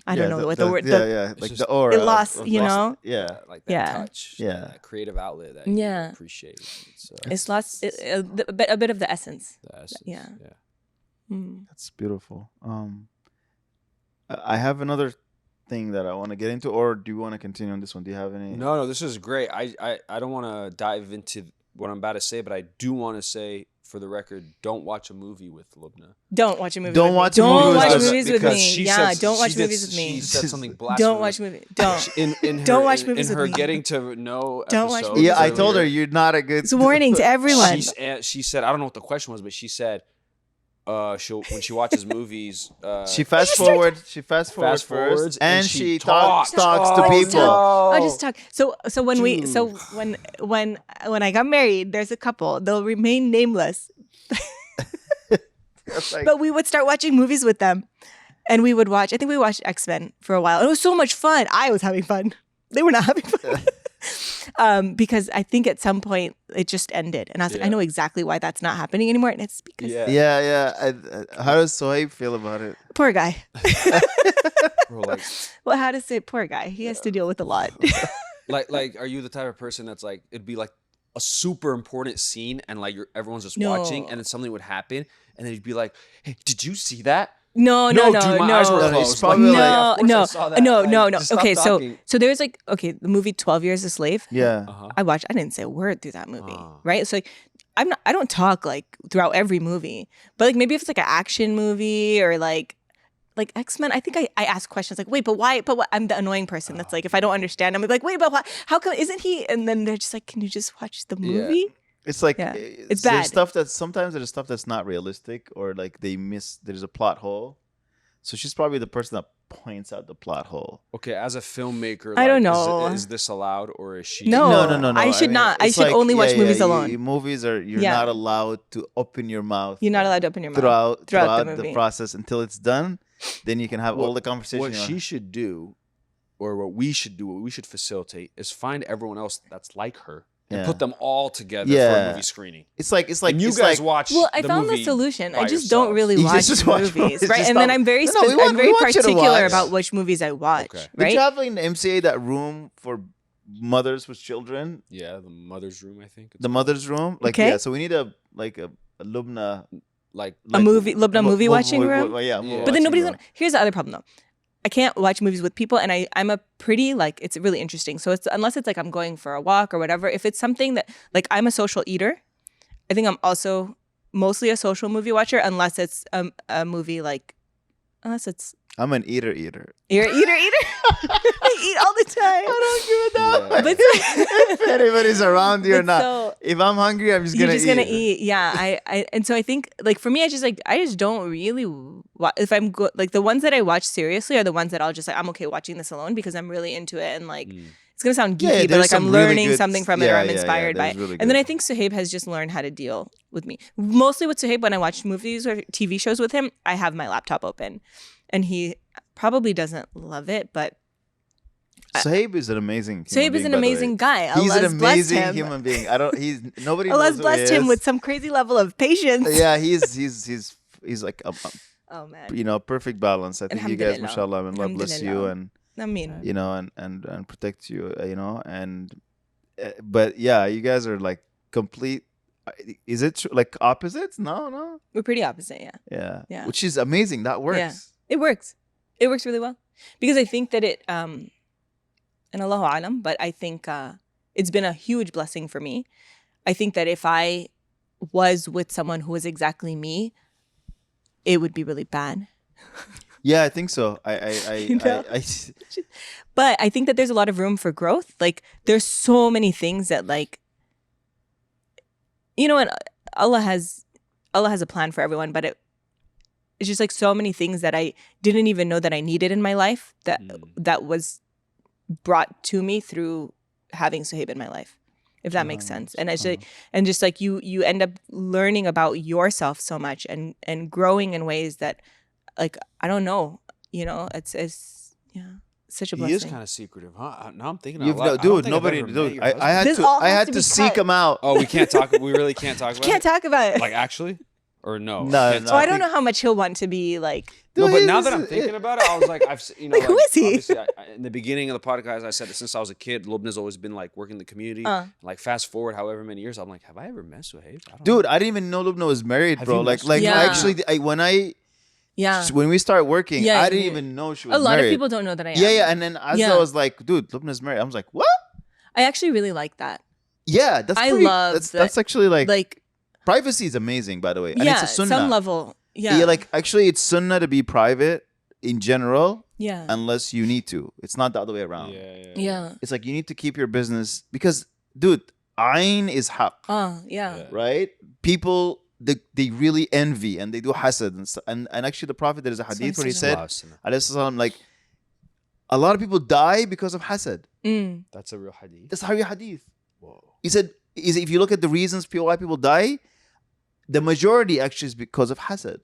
I don't know what the word, like the aura. It lost, like that touch, that creative outlet that you appreciate. It's lost a bit of the essence. That's beautiful. I have another thing that I want to get into, or do you want to continue on this one? Do you have any? No, this is great. I don't want to dive into what I'm about to say, but I do want to say, for the record, don't watch a movie with Lubna. Don't watch a movie. Don't watch movies with me. Don't watch movies with me. She said something blasphemous. Don't watch movies. Don't. Don't watch movies with me. In her getting to know don't watch episodes. Yeah, I told her you're not a good. It's a warning to everyone. She said, I don't know what the question was, but she said, when she watches movies, she fast forwards first, and she talks to people. I just talk. So when I got married, there's a couple. They'll remain nameless, but we would start watching movies with them, and we would watch. I think we watched X-Men for a while. It was so much fun. I was having fun. They were not having fun. Because I think at some point it just ended, and I was like, I know exactly why that's not happening anymore, and it's because how does Sohaib feel about it? Poor guy. Well, how to say poor guy? He has to deal with a lot. like, are you the type of person that's like, it'd be like a super important scene, and like everyone's just watching, and then something would happen, and then you'd be like, hey, did you see that? No. Dude, my eyes were closed. No. Okay, so there's like, the movie 12 Years a Slave. Yeah. I didn't say a word through that movie, right? So like, I don't talk like throughout every movie, but like maybe if it's like an action movie or like X-Men, I think I ask questions like, wait, but why? But what? I'm the annoying person that's like, if I don't understand, I'm like, wait, but why? How come isn't he? And then they're just like, can you just watch the movie? Yeah. It's like it's bad. There's stuff that sometimes there's stuff that's not realistic, or like there's a plot hole. So she's probably the person that points out the plot hole. Okay, as a filmmaker, I don't know. Is this allowed, or is she? No. I should not. I should only watch movies alone. Movies you're not allowed to open your mouth. You're not allowed to open your mouth throughout the process until it's done. Then you can have all the conversation. What she should do, or what we should do, what we should facilitate, is find everyone else that's like her. And put them all together for a movie screening. It's like you guys watch. Well, I found the solution. I just don't really watch movies, right? And then I'm very particular about which movies I watch. Okay. Right? Did you have in the MCA that room for mothers with children? Yeah, the mother's room. I think the mother's room. So we need a Lubna Lubna movie watching room. But then nobody's gonna. Here's the other problem though. I can't watch movies with people, and I'm a pretty like, it's really interesting. So it's unless it's like I'm going for a walk or whatever. If it's something that like, I'm a social eater, I think I'm also mostly a social movie watcher, unless it's a movie like unless it's. I'm an eater. You're an eater. I eat all the time. I don't give a damn. If anybody's around you or not. So, if I'm hungry, I'm just gonna eat. You're just gonna eat. Yeah. And so I think like for me, I just don't really if I'm like the ones that I watch seriously are the ones that I'll just like I'm okay watching this alone because I'm really into it and like it's gonna sound geeky, but like I'm learning something from it or I'm inspired by it. Really and then I think Suhaib has just learned how to deal with me. Mostly with Suhaib, when I watch movies or TV shows with him, I have my laptop open. And he probably doesn't love it, but Suhaib is an amazing guy. He's an amazing human being. Nobody Allah's blessed him with some crazy level of patience. Yeah, he's like oh man, perfect balance. I think you guys, mashallah, and Allah bless you and and protect you, but yeah, you guys are like complete. Is it true? Like opposites? No. We're pretty opposite, yeah. Which is amazing. That works. Yeah. It works really well because I think that it and Allahu alam, but I think it's been a huge blessing for me. I think that if I was with someone who was exactly me, it would be really bad. Yeah, I think so. But I think that there's a lot of room for growth. Like there's so many things that like and Allah has a plan for everyone, but it's just like so many things that I didn't even know that I needed in my life that was brought to me through having Suhaib in my life, if that makes sense. And it's just like you end up learning about yourself so much and growing in ways that like I don't know, it's such a blessing. He is kind of secretive, huh? Now I'm thinking out loud. Dude, I had to seek him out. Oh, we can't talk. We really can't talk about it. Can't talk about it. Like actually. Or no? No. So I don't know how much he'll want to be like. No, but now that I'm thinking about it, I was like, like who is he? In the beginning of the podcast, I said that since I was a kid, Lubna's always been like working in the community. Like fast forward, however many years, I'm like, have I ever met Suhaib? Dude, I didn't even know Lubna was married, bro. Actually, when we started working, I didn't even know she was married. A lot of people don't know that I am. Yeah, and then as I was like, dude, Lubna's married. I was like, what? I actually really like that. Yeah, that's actually like. Privacy is amazing, by the way. And it's a sunnah. Some level. Yeah. Like actually it's sunnah to be private in general. Yeah. Unless you need to. It's not the other way around. Yeah. It's like you need to keep your business because, dude, ayn is haq. Yeah. Right? People they really envy and they do hasad and stuff. And actually the Prophet, there is a hadith where he said, like, a lot of people die because of hasad. That's a real hadith. That's a real hadith. Whoa. He said, if you look at the reasons why people die, the majority actually is because of hasad.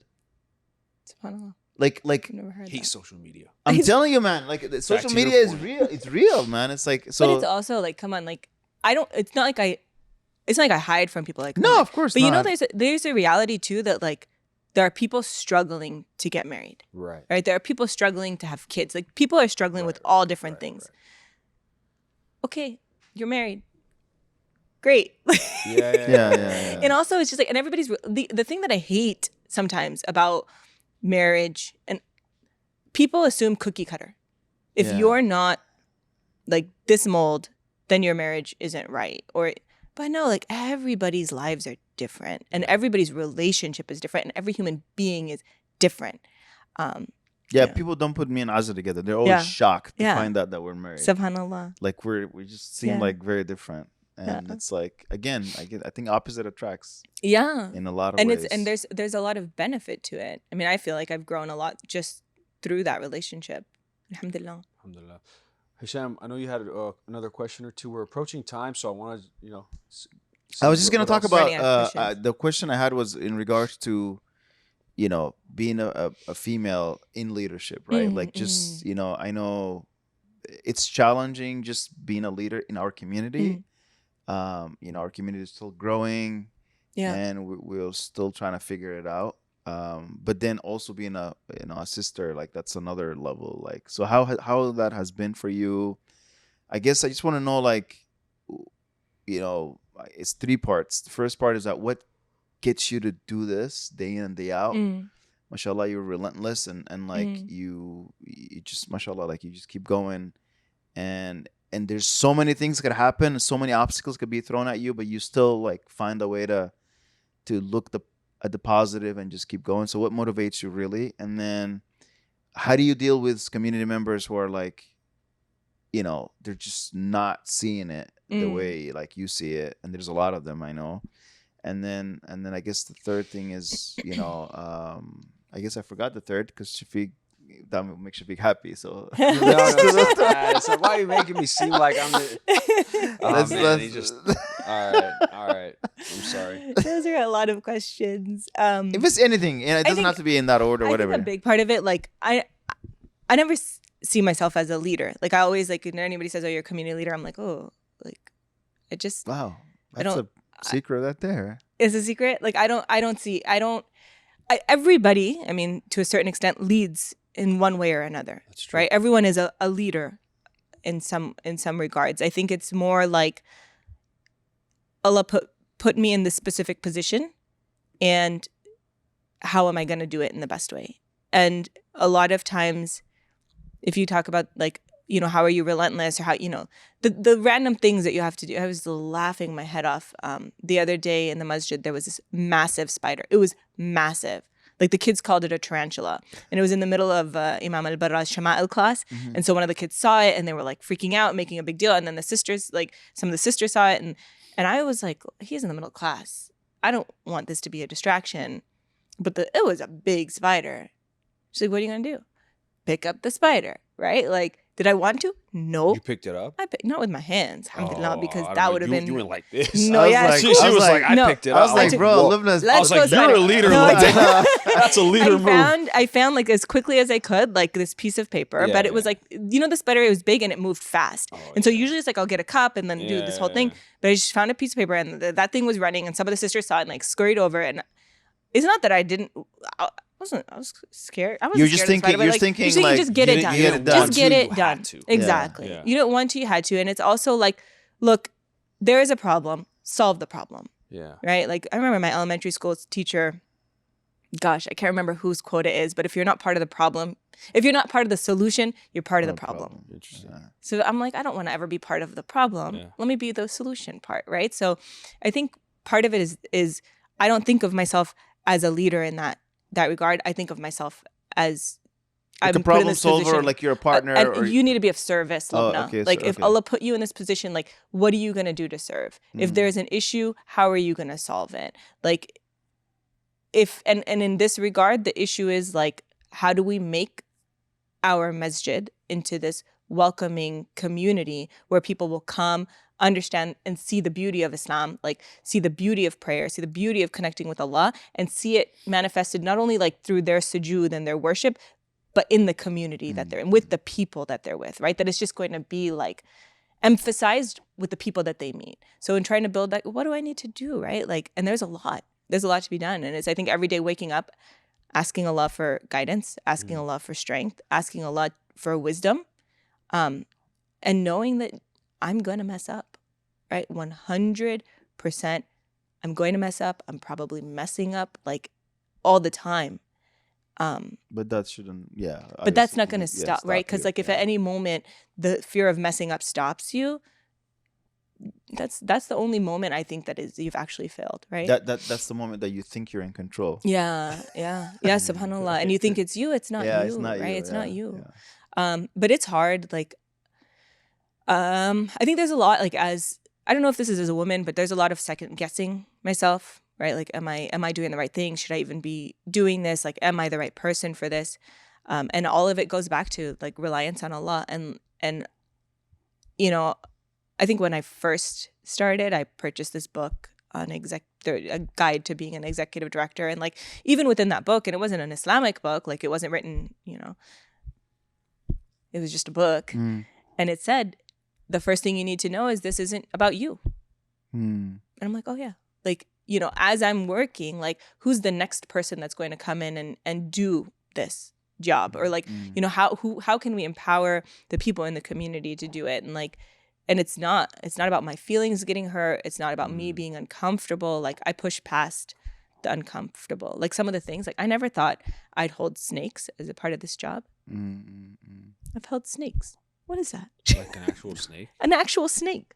SubhanAllah. Like hate social media. I'm telling you, man. Like social media is real. It's real, man. It's like so. But it's also like, come on, like I don't. It's not like I hide from people. Like no, of course. But not. there's a reality too that like there are people Struggling to get married. Right. There are people struggling to have kids. Like people are struggling with all different things. Right. Okay, you're married. Great. Yeah. And also it's just like, and everybody's, the thing that I hate sometimes about marriage, and people assume cookie cutter. If you're not like this mold, then your marriage isn't right. But no, like everybody's lives are different and everybody's relationship is different and every human being is different. People don't put me and Azza together. They're always shocked to find out that we're married. Subhanallah. Like we just seem like very different. And it's like, again, I think opposite attracts. Yeah. In a lot of ways. And there's a lot of benefit to it. I mean, I feel like I've grown a lot just through that relationship. Alhamdulillah. Alhamdulillah. Hisham, I know you had another question or two. We're approaching time, so I want to, I was just going to talk about the question I had was in regards to, being a female in leadership, right? Like just, I know it's challenging just being a leader in our community. Our community is still growing, and we're still trying to figure it out. But then also being a sister, like that's another level. Like, so how that has been for you? I guess I just want to know, like, it's three parts. The first part is that what gets you to do this day in and day out. Mashallah, you're relentless, and like you just, mashallah, like you just keep going, and there's so many things that could happen, so many obstacles could be thrown at you, but you still like find a way to look at the positive and just keep going. So what motivates you really? And then how do you deal with community members who are like, you know, they're just not seeing it the way like you see it, and there's a lot of them, I know. And then I guess the third thing is, you know, I guess I forgot the third because Shafiq, that would make Shafiq happy. So so why are you making me seem like I'm the all right. I'm sorry. Those are a lot of questions. If it's anything, and it doesn't have to be in that order or whatever. I think a big part of it, like I never see myself as a leader. Like I always like when anybody says, "Oh, you're a community leader," I'm like, "Oh, like I just wow." That's a secret right there. Is a secret? Like everybody, I mean, to a certain extent, leads in one way or another. That's true. Right? Everyone is a leader in some regards. I think it's more like Allah put me in this specific position, and how am I going to do it in the best way? And a lot of times, if you talk about like, you know, how are you relentless, or how, you know, the random things that you have to do. I was laughing my head off. The other day in the masjid, there was this massive spider. It was massive. Like the kids called it a tarantula. And it was in the middle of Imam al-Barra's Shama'il class. Mm-hmm. And so one of the kids saw it and they were like freaking out, making a big deal. And then the sisters, like some of the sisters saw it. And I was like, he's in the middle of class. I don't want this to be a distraction. But it was a big spider. She's like, what are you going to do? Pick up the spider, right? Like, did I want to? No. You picked it up? Not with my hands, alhamdulillah, because that would have been... You went like this. No, yeah. She was like, I picked it up. I was like, bro, Lubna's... I was like, you're a leader. That's a leader move. I found like as quickly as I could, like this piece of paper, but it was like, you know, the spider, it was big and it moved fast. And so usually it's like, I'll get a cup and then do this whole thing. But I just found a piece of paper and that thing was running and some of the sisters saw it and like scurried over. And it's not that I didn't... I was scared. I wasn't scared thinking, you're thinking like, just get it done. Just get it done. Exactly. Yeah. You don't want to, you had to. And it's also like, look, there is a problem. Solve the problem. Yeah. Right? Like I remember my elementary school teacher, gosh, I can't remember whose quote it is, but if you're not part of the problem, if you're not part of the solution, you're part of the problem. Interesting. Yeah. So I'm like, I don't want to ever be part of the problem. Yeah. Let me be the solution part, right? So I think part of it is I don't think of myself as a leader in that regard. I think of myself as like I'm a problem solver, position, like you're a partner, or you need to be of service, Lubna. Okay, like if Allah put you in this position, like what are you gonna do to serve? If there's an issue, how are you gonna solve it? Like if and in this regard, the issue is like how do we make our masjid into this welcoming community where people will come, understand and see the beauty of Islam, like see the beauty of prayer, see the beauty of connecting with Allah, and see it manifested not only like through their sujood and their worship, but in the community that they're in, with the people that they're with, right? That it's just going to be like emphasized with the people that they meet. So in trying to build that, what do I need to do, right? Like, and there's a lot to be done. And it's, I think every day waking up, asking Allah for guidance, asking Allah for strength, asking Allah for wisdom, and knowing that I'm going to mess up, right? 100%. I'm going to mess up. I'm probably messing up like all the time. But that shouldn't, But that's not going to stop, right? Because like if at any moment the fear of messing up stops you, that's the only moment I think that is you've actually failed, right? That's the moment that you think you're in control. Yeah, subhanAllah. And you think it's you, it's not you, it's not right? It's not you. Yeah. But it's hard, like, I think there's a lot, like as, I don't know if this is as a woman, but there's a lot of second guessing myself, right? Like, am I doing the right thing? Should I even be doing this? Like, am I the right person for this? And all of it goes back to like reliance on Allah. And you know, I think when I first started, I purchased this book on a guide to being an executive director. And like, even within that book, and it wasn't an Islamic book, like it wasn't written, you know, it was just a book. And it said, the first thing you need to know is this isn't about you. And I'm like, oh yeah. Like, you know, as I'm working, like who's the next person that's going to come in and do this job? Or like, you know, how can we empower the people in the community to do it? And like, and it's not about my feelings getting hurt. It's not about me being uncomfortable. Like I push past the uncomfortable. Like some of the things, like I never thought I'd hold snakes as a part of this job. I've held snakes. What is that? Like an actual snake? An actual snake.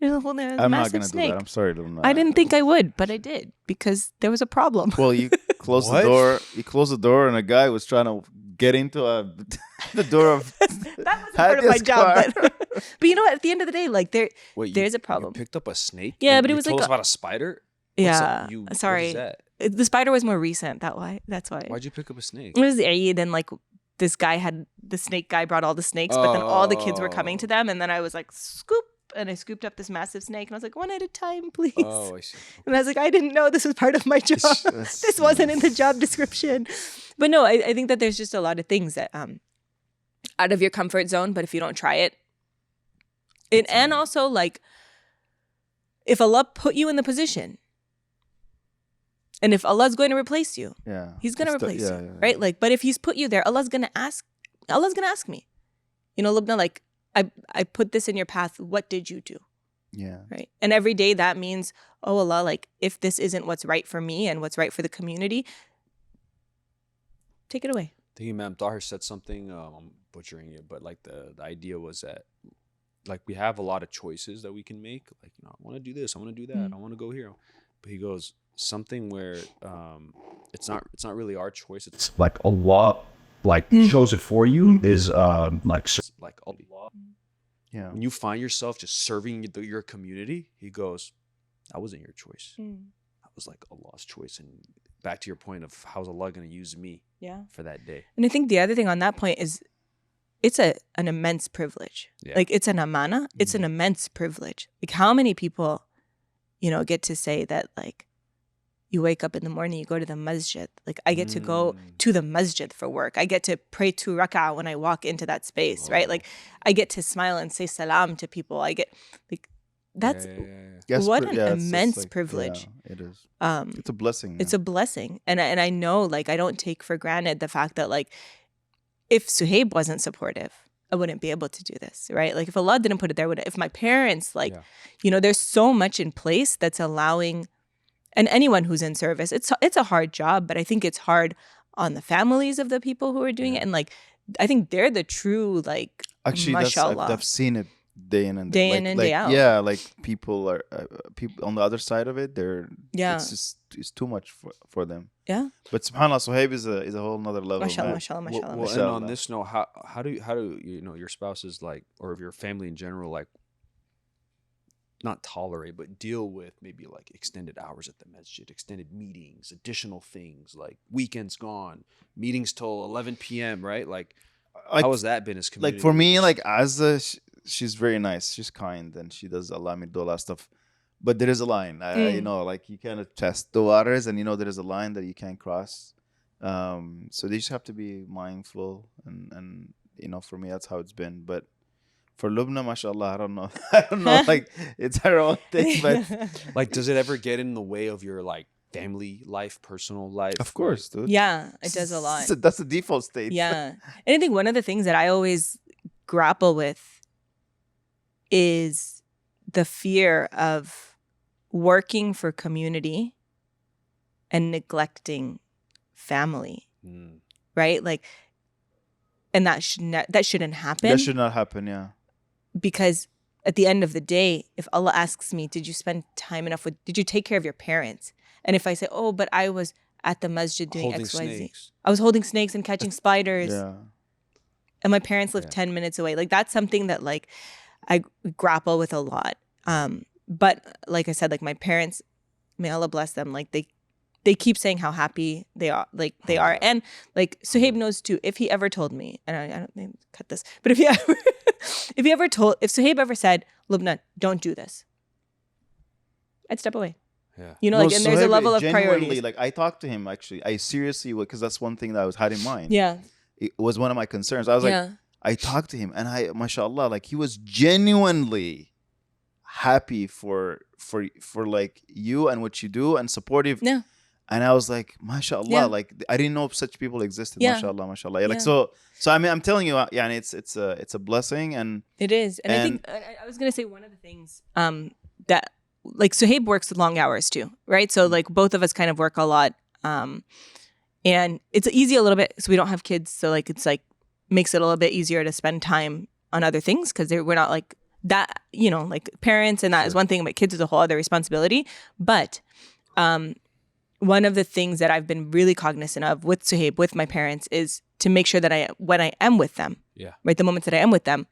I'm not going to do that. I'm sorry, Lubna. I didn't think I would, but I did because there was a problem. Well, you closed the door. You closed the door, and a guy was trying to get into the door of that was part of my job. But you know what? At the end of the day, like there's a problem. You picked up a snake? Yeah, but it was told like us about a spider? Yeah. Sorry. What is that? The spider was more recent. That's why. Why'd you pick up a snake? It was Eid, and like this guy had the snake guy brought all the snakes, but then all the kids were coming to them, and then I was like, scoop, and I scooped up this massive snake, and I was like, one at a time, please. Oh, I see. And I was like, I didn't know this was part of my job. This wasn't in the job description. But no, I think that there's just a lot of things that out of your comfort zone, but if you don't try it, and also like if Allah put you in the position, and if Allah's going to replace you, He's going to replace you, right? Like, but if He's put you there, Allah's going to ask me, you know, Lubna, like, I put this in your path. What did you do? Yeah. Right. And every day that means, oh Allah, like, if this isn't what's right for me and what's right for the community, take it away. I think Imam Tahir said something, I'm butchering it, but like the idea was that like we have a lot of choices that we can make. Like, you know, I want to do this, I want to do that, I want to go here. But he goes, something where it's not really our choice. It's like Allah chose it for you is like Allah. Yeah. When you find yourself just serving your community, he goes, that wasn't your choice. That was like Allah's choice. And back to your point of how's Allah going to use me for that day. And I think the other thing on that point is it's an immense privilege. Like it's an amana. It's an immense privilege. Like how many people, you know, get to say that like you wake up in the morning, you go to the masjid. Like I get to go to the masjid for work. I get to pray 2 rak'ah when I walk into that space, right? Like I get to smile and say salam to people. I get like that's what an immense privilege. Yeah, it is. It's a blessing. It's a blessing. And I know like I don't take for granted the fact that like if Suhaib wasn't supportive, I wouldn't be able to do this, right? Like if Allah didn't put it there, if my parents like, you know, there's so much in place that's allowing. And anyone who's in service, it's a hard job, but I think it's hard on the families of the people who are doing it. And like, I think they're the true, like, actually, mashallah. I've seen it day in and day out. Yeah, like people are people on the other side of it. It's too much for them. Yeah. But subhanallah, Suhaib is a whole nother level. Mashallah. Well, and on this note, how do you know your spouses like, or your family in general, like, not tolerate, but deal with maybe like extended hours at the masjid, extended meetings, additional things like weekends gone, meetings till 11 p.m. Right? Like how has that been as community? Like for me, like she's very nice, she's kind, and she does allow me to do a lot of stuff. But there is a line, you know, like you kind test the waters, and you know there is a line that you can't cross. So they just have to be mindful, and you know, for me that's how it's been. But for Lubna, mashallah, I don't know, like it's her own thing, but like, does it ever get in the way of your like family life, personal life? Of course, dude. Yeah, it does a lot. That's the default state. Yeah, and I think one of the things that I always grapple with is the fear of working for community and neglecting family, right? Like, and that shouldn't happen. That should not happen, yeah. Because at the end of the day, if Allah asks me, did you spend time enough did you take care of your parents? And if I say, oh, but I was at the masjid doing holding XYZ. Snakes. I was holding snakes and catching spiders. Yeah. And my parents lived 10 minutes away. Like that's something that like I grapple with a lot. But like I said, like my parents, may Allah bless them, like they keep saying how happy they are, like they are. And like Suhaib knows too, if he ever told me, and I don't think cut this, but if Suhaib ever said, Lubna, don't do this, I'd step away. Yeah. You know, like, and there's a level of priorities. Like I talked to him actually. I seriously would, because that's one thing that I had in mind. Yeah. It was one of my concerns. I was like, I talked to him, and mashallah, like he was genuinely happy for like you and what you do, and supportive. Yeah. And I was like, mashallah, like I didn't know such people existed. Mashallah. Like so I mean, I'm telling you, yeah, and it's a blessing, and it is. And I think I was gonna say one of the things that like Suhaib works long hours too, right? So like both of us kind of work a lot, and it's easy a little bit, so we don't have kids, so like it's like makes it a little bit easier to spend time on other things because we're not like that, you know, like parents, and that is one thing, but kids is a whole other responsibility. But one of the things that I've been really cognizant of with Suhaib, with my parents, is to make sure that when I am with them, right, the moments that I am with them,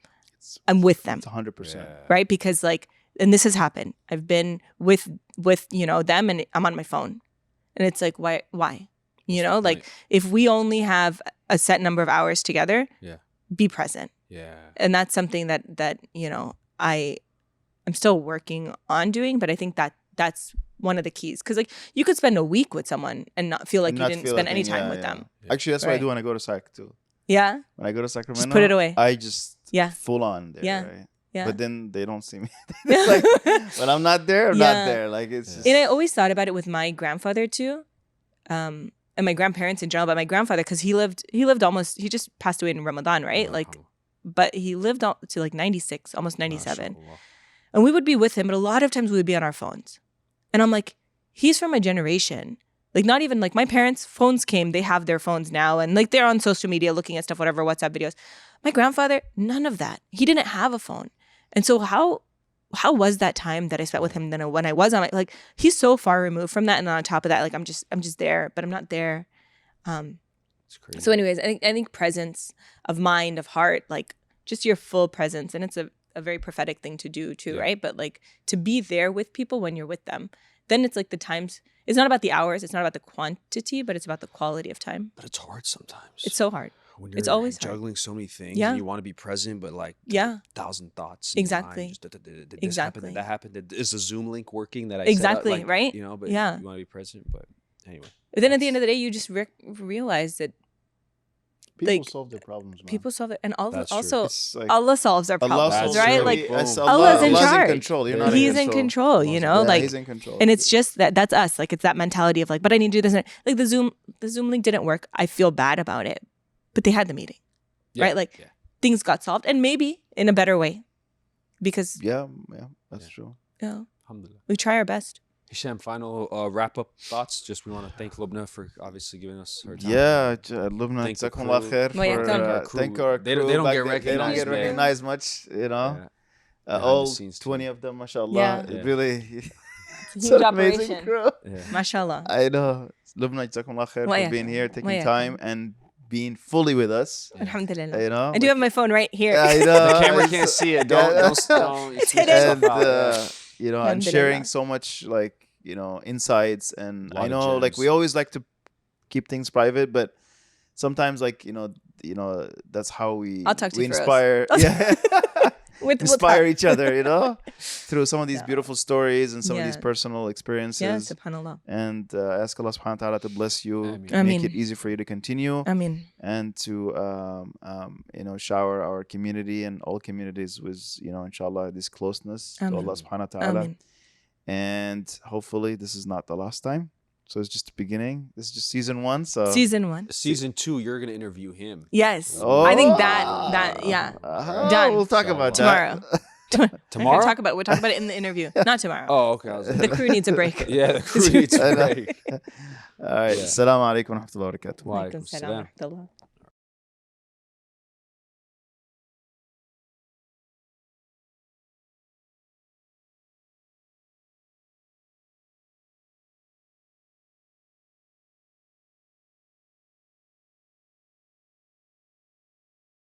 I'm with them. It's 100%. Right? Because like, and this has happened. I've been with them and I'm on my phone. And it's like, why? You know, like if we only have a set number of hours together, be present. Yeah. And that's something that I'm still working on doing, but I think that's one of the keys. Because like you could spend a week with someone and not feel like you didn't spend any time with them. Actually, that's what I do when I go to Psych too. Yeah. When I go to Sacramento, just put it away. I just full on there, right? Yeah. But then they don't see me. Like when I'm not there, I'm not there. Like it's just... And I always thought about it with my grandfather too. And my grandparents in general, but my grandfather, because he just passed away in Ramadan, right? Wow. Like, but he lived to like 96, almost 97. And we would be with him, but a lot of times we would be on our phones. And I'm like, he's from a generation. Like not even like my parents' phones came, they have their phones now. And like they're on social media looking at stuff, whatever, WhatsApp videos. My grandfather, none of that. He didn't have a phone. And so how was that time that I spent with him then when I was on like he's so far removed from that, and on top of that, like I'm just there, but I'm not there. It's crazy. So anyways, I think presence of mind, of heart, like just your full presence, and it's a very prophetic thing to do too, right? But like to be there with people when you're with them, then it's like the times, it's not about the hours, it's not about the quantity, but it's about the quality of time. But it's hard sometimes. It's so hard. When it's always juggling hard. so many things, and you want to be present, but like 1,000 thoughts. Exactly. Did this happen? Did that happen? Is the Zoom link working? That I exactly set up? Like, right. You know, but you want to be present. But anyway. But then at the end of the day, you just realize that people solve their problems. Man. People solve it, and also like, Allah solves our problems, right? Like Allah's in charge. In control. You're not He's in control. You know, like He's in control. And it's just that's us. Like it's that mentality of like, but I need to do this. Like the Zoom link didn't work. I feel bad about it, but they had the meeting. Right? Like things got solved, and maybe in a better way, because that's true. Yeah, we try our best. Hisham, final wrap up thoughts. Just we want to thank Lubna for obviously giving us her time. Yeah, Lubna, jazakumullah khair. Thank our crew. They don't get recognized. They don't get recognized much, you know. All 20 of them, mashallah. Really, it's huge amazing crew. Mashallah. I know. Lubna, jazakumullah khair for being here, taking time, and being fully with us. Alhamdulillah. You know, I do have my phone right here. I know. The camera can't see it. Don't. It's hidden. And you know, and sharing so much like, you know, insights, and I know like we always like to keep things private, but sometimes like, you know, that's how we inspire. Inspire each other, you know, through some of these beautiful stories and some of these personal experiences. Yeah, subhanallah. And ask Allah subhanahu wa ta'ala to bless you, Ameen. make it easy for you to continue. Ameen. And to, you know, shower our community and all communities with, you know, inshallah, this closeness to Allah subhanahu wa ta'ala. Ameen. And hopefully this is not the last time. So it's just the beginning. This is just season 1. So season 1. Season 2, you're gonna interview him. Yes. Oh. I think that done. We'll talk about tomorrow. Tomorrow? We'll talk about it in the interview. Not tomorrow. Oh, okay. The crew needs a break. Yeah, the crew needs a break. All right. Assalamu alaikum wa rahmatullahi wa barakatuh. Wa alaikum salam wa rahmatullah.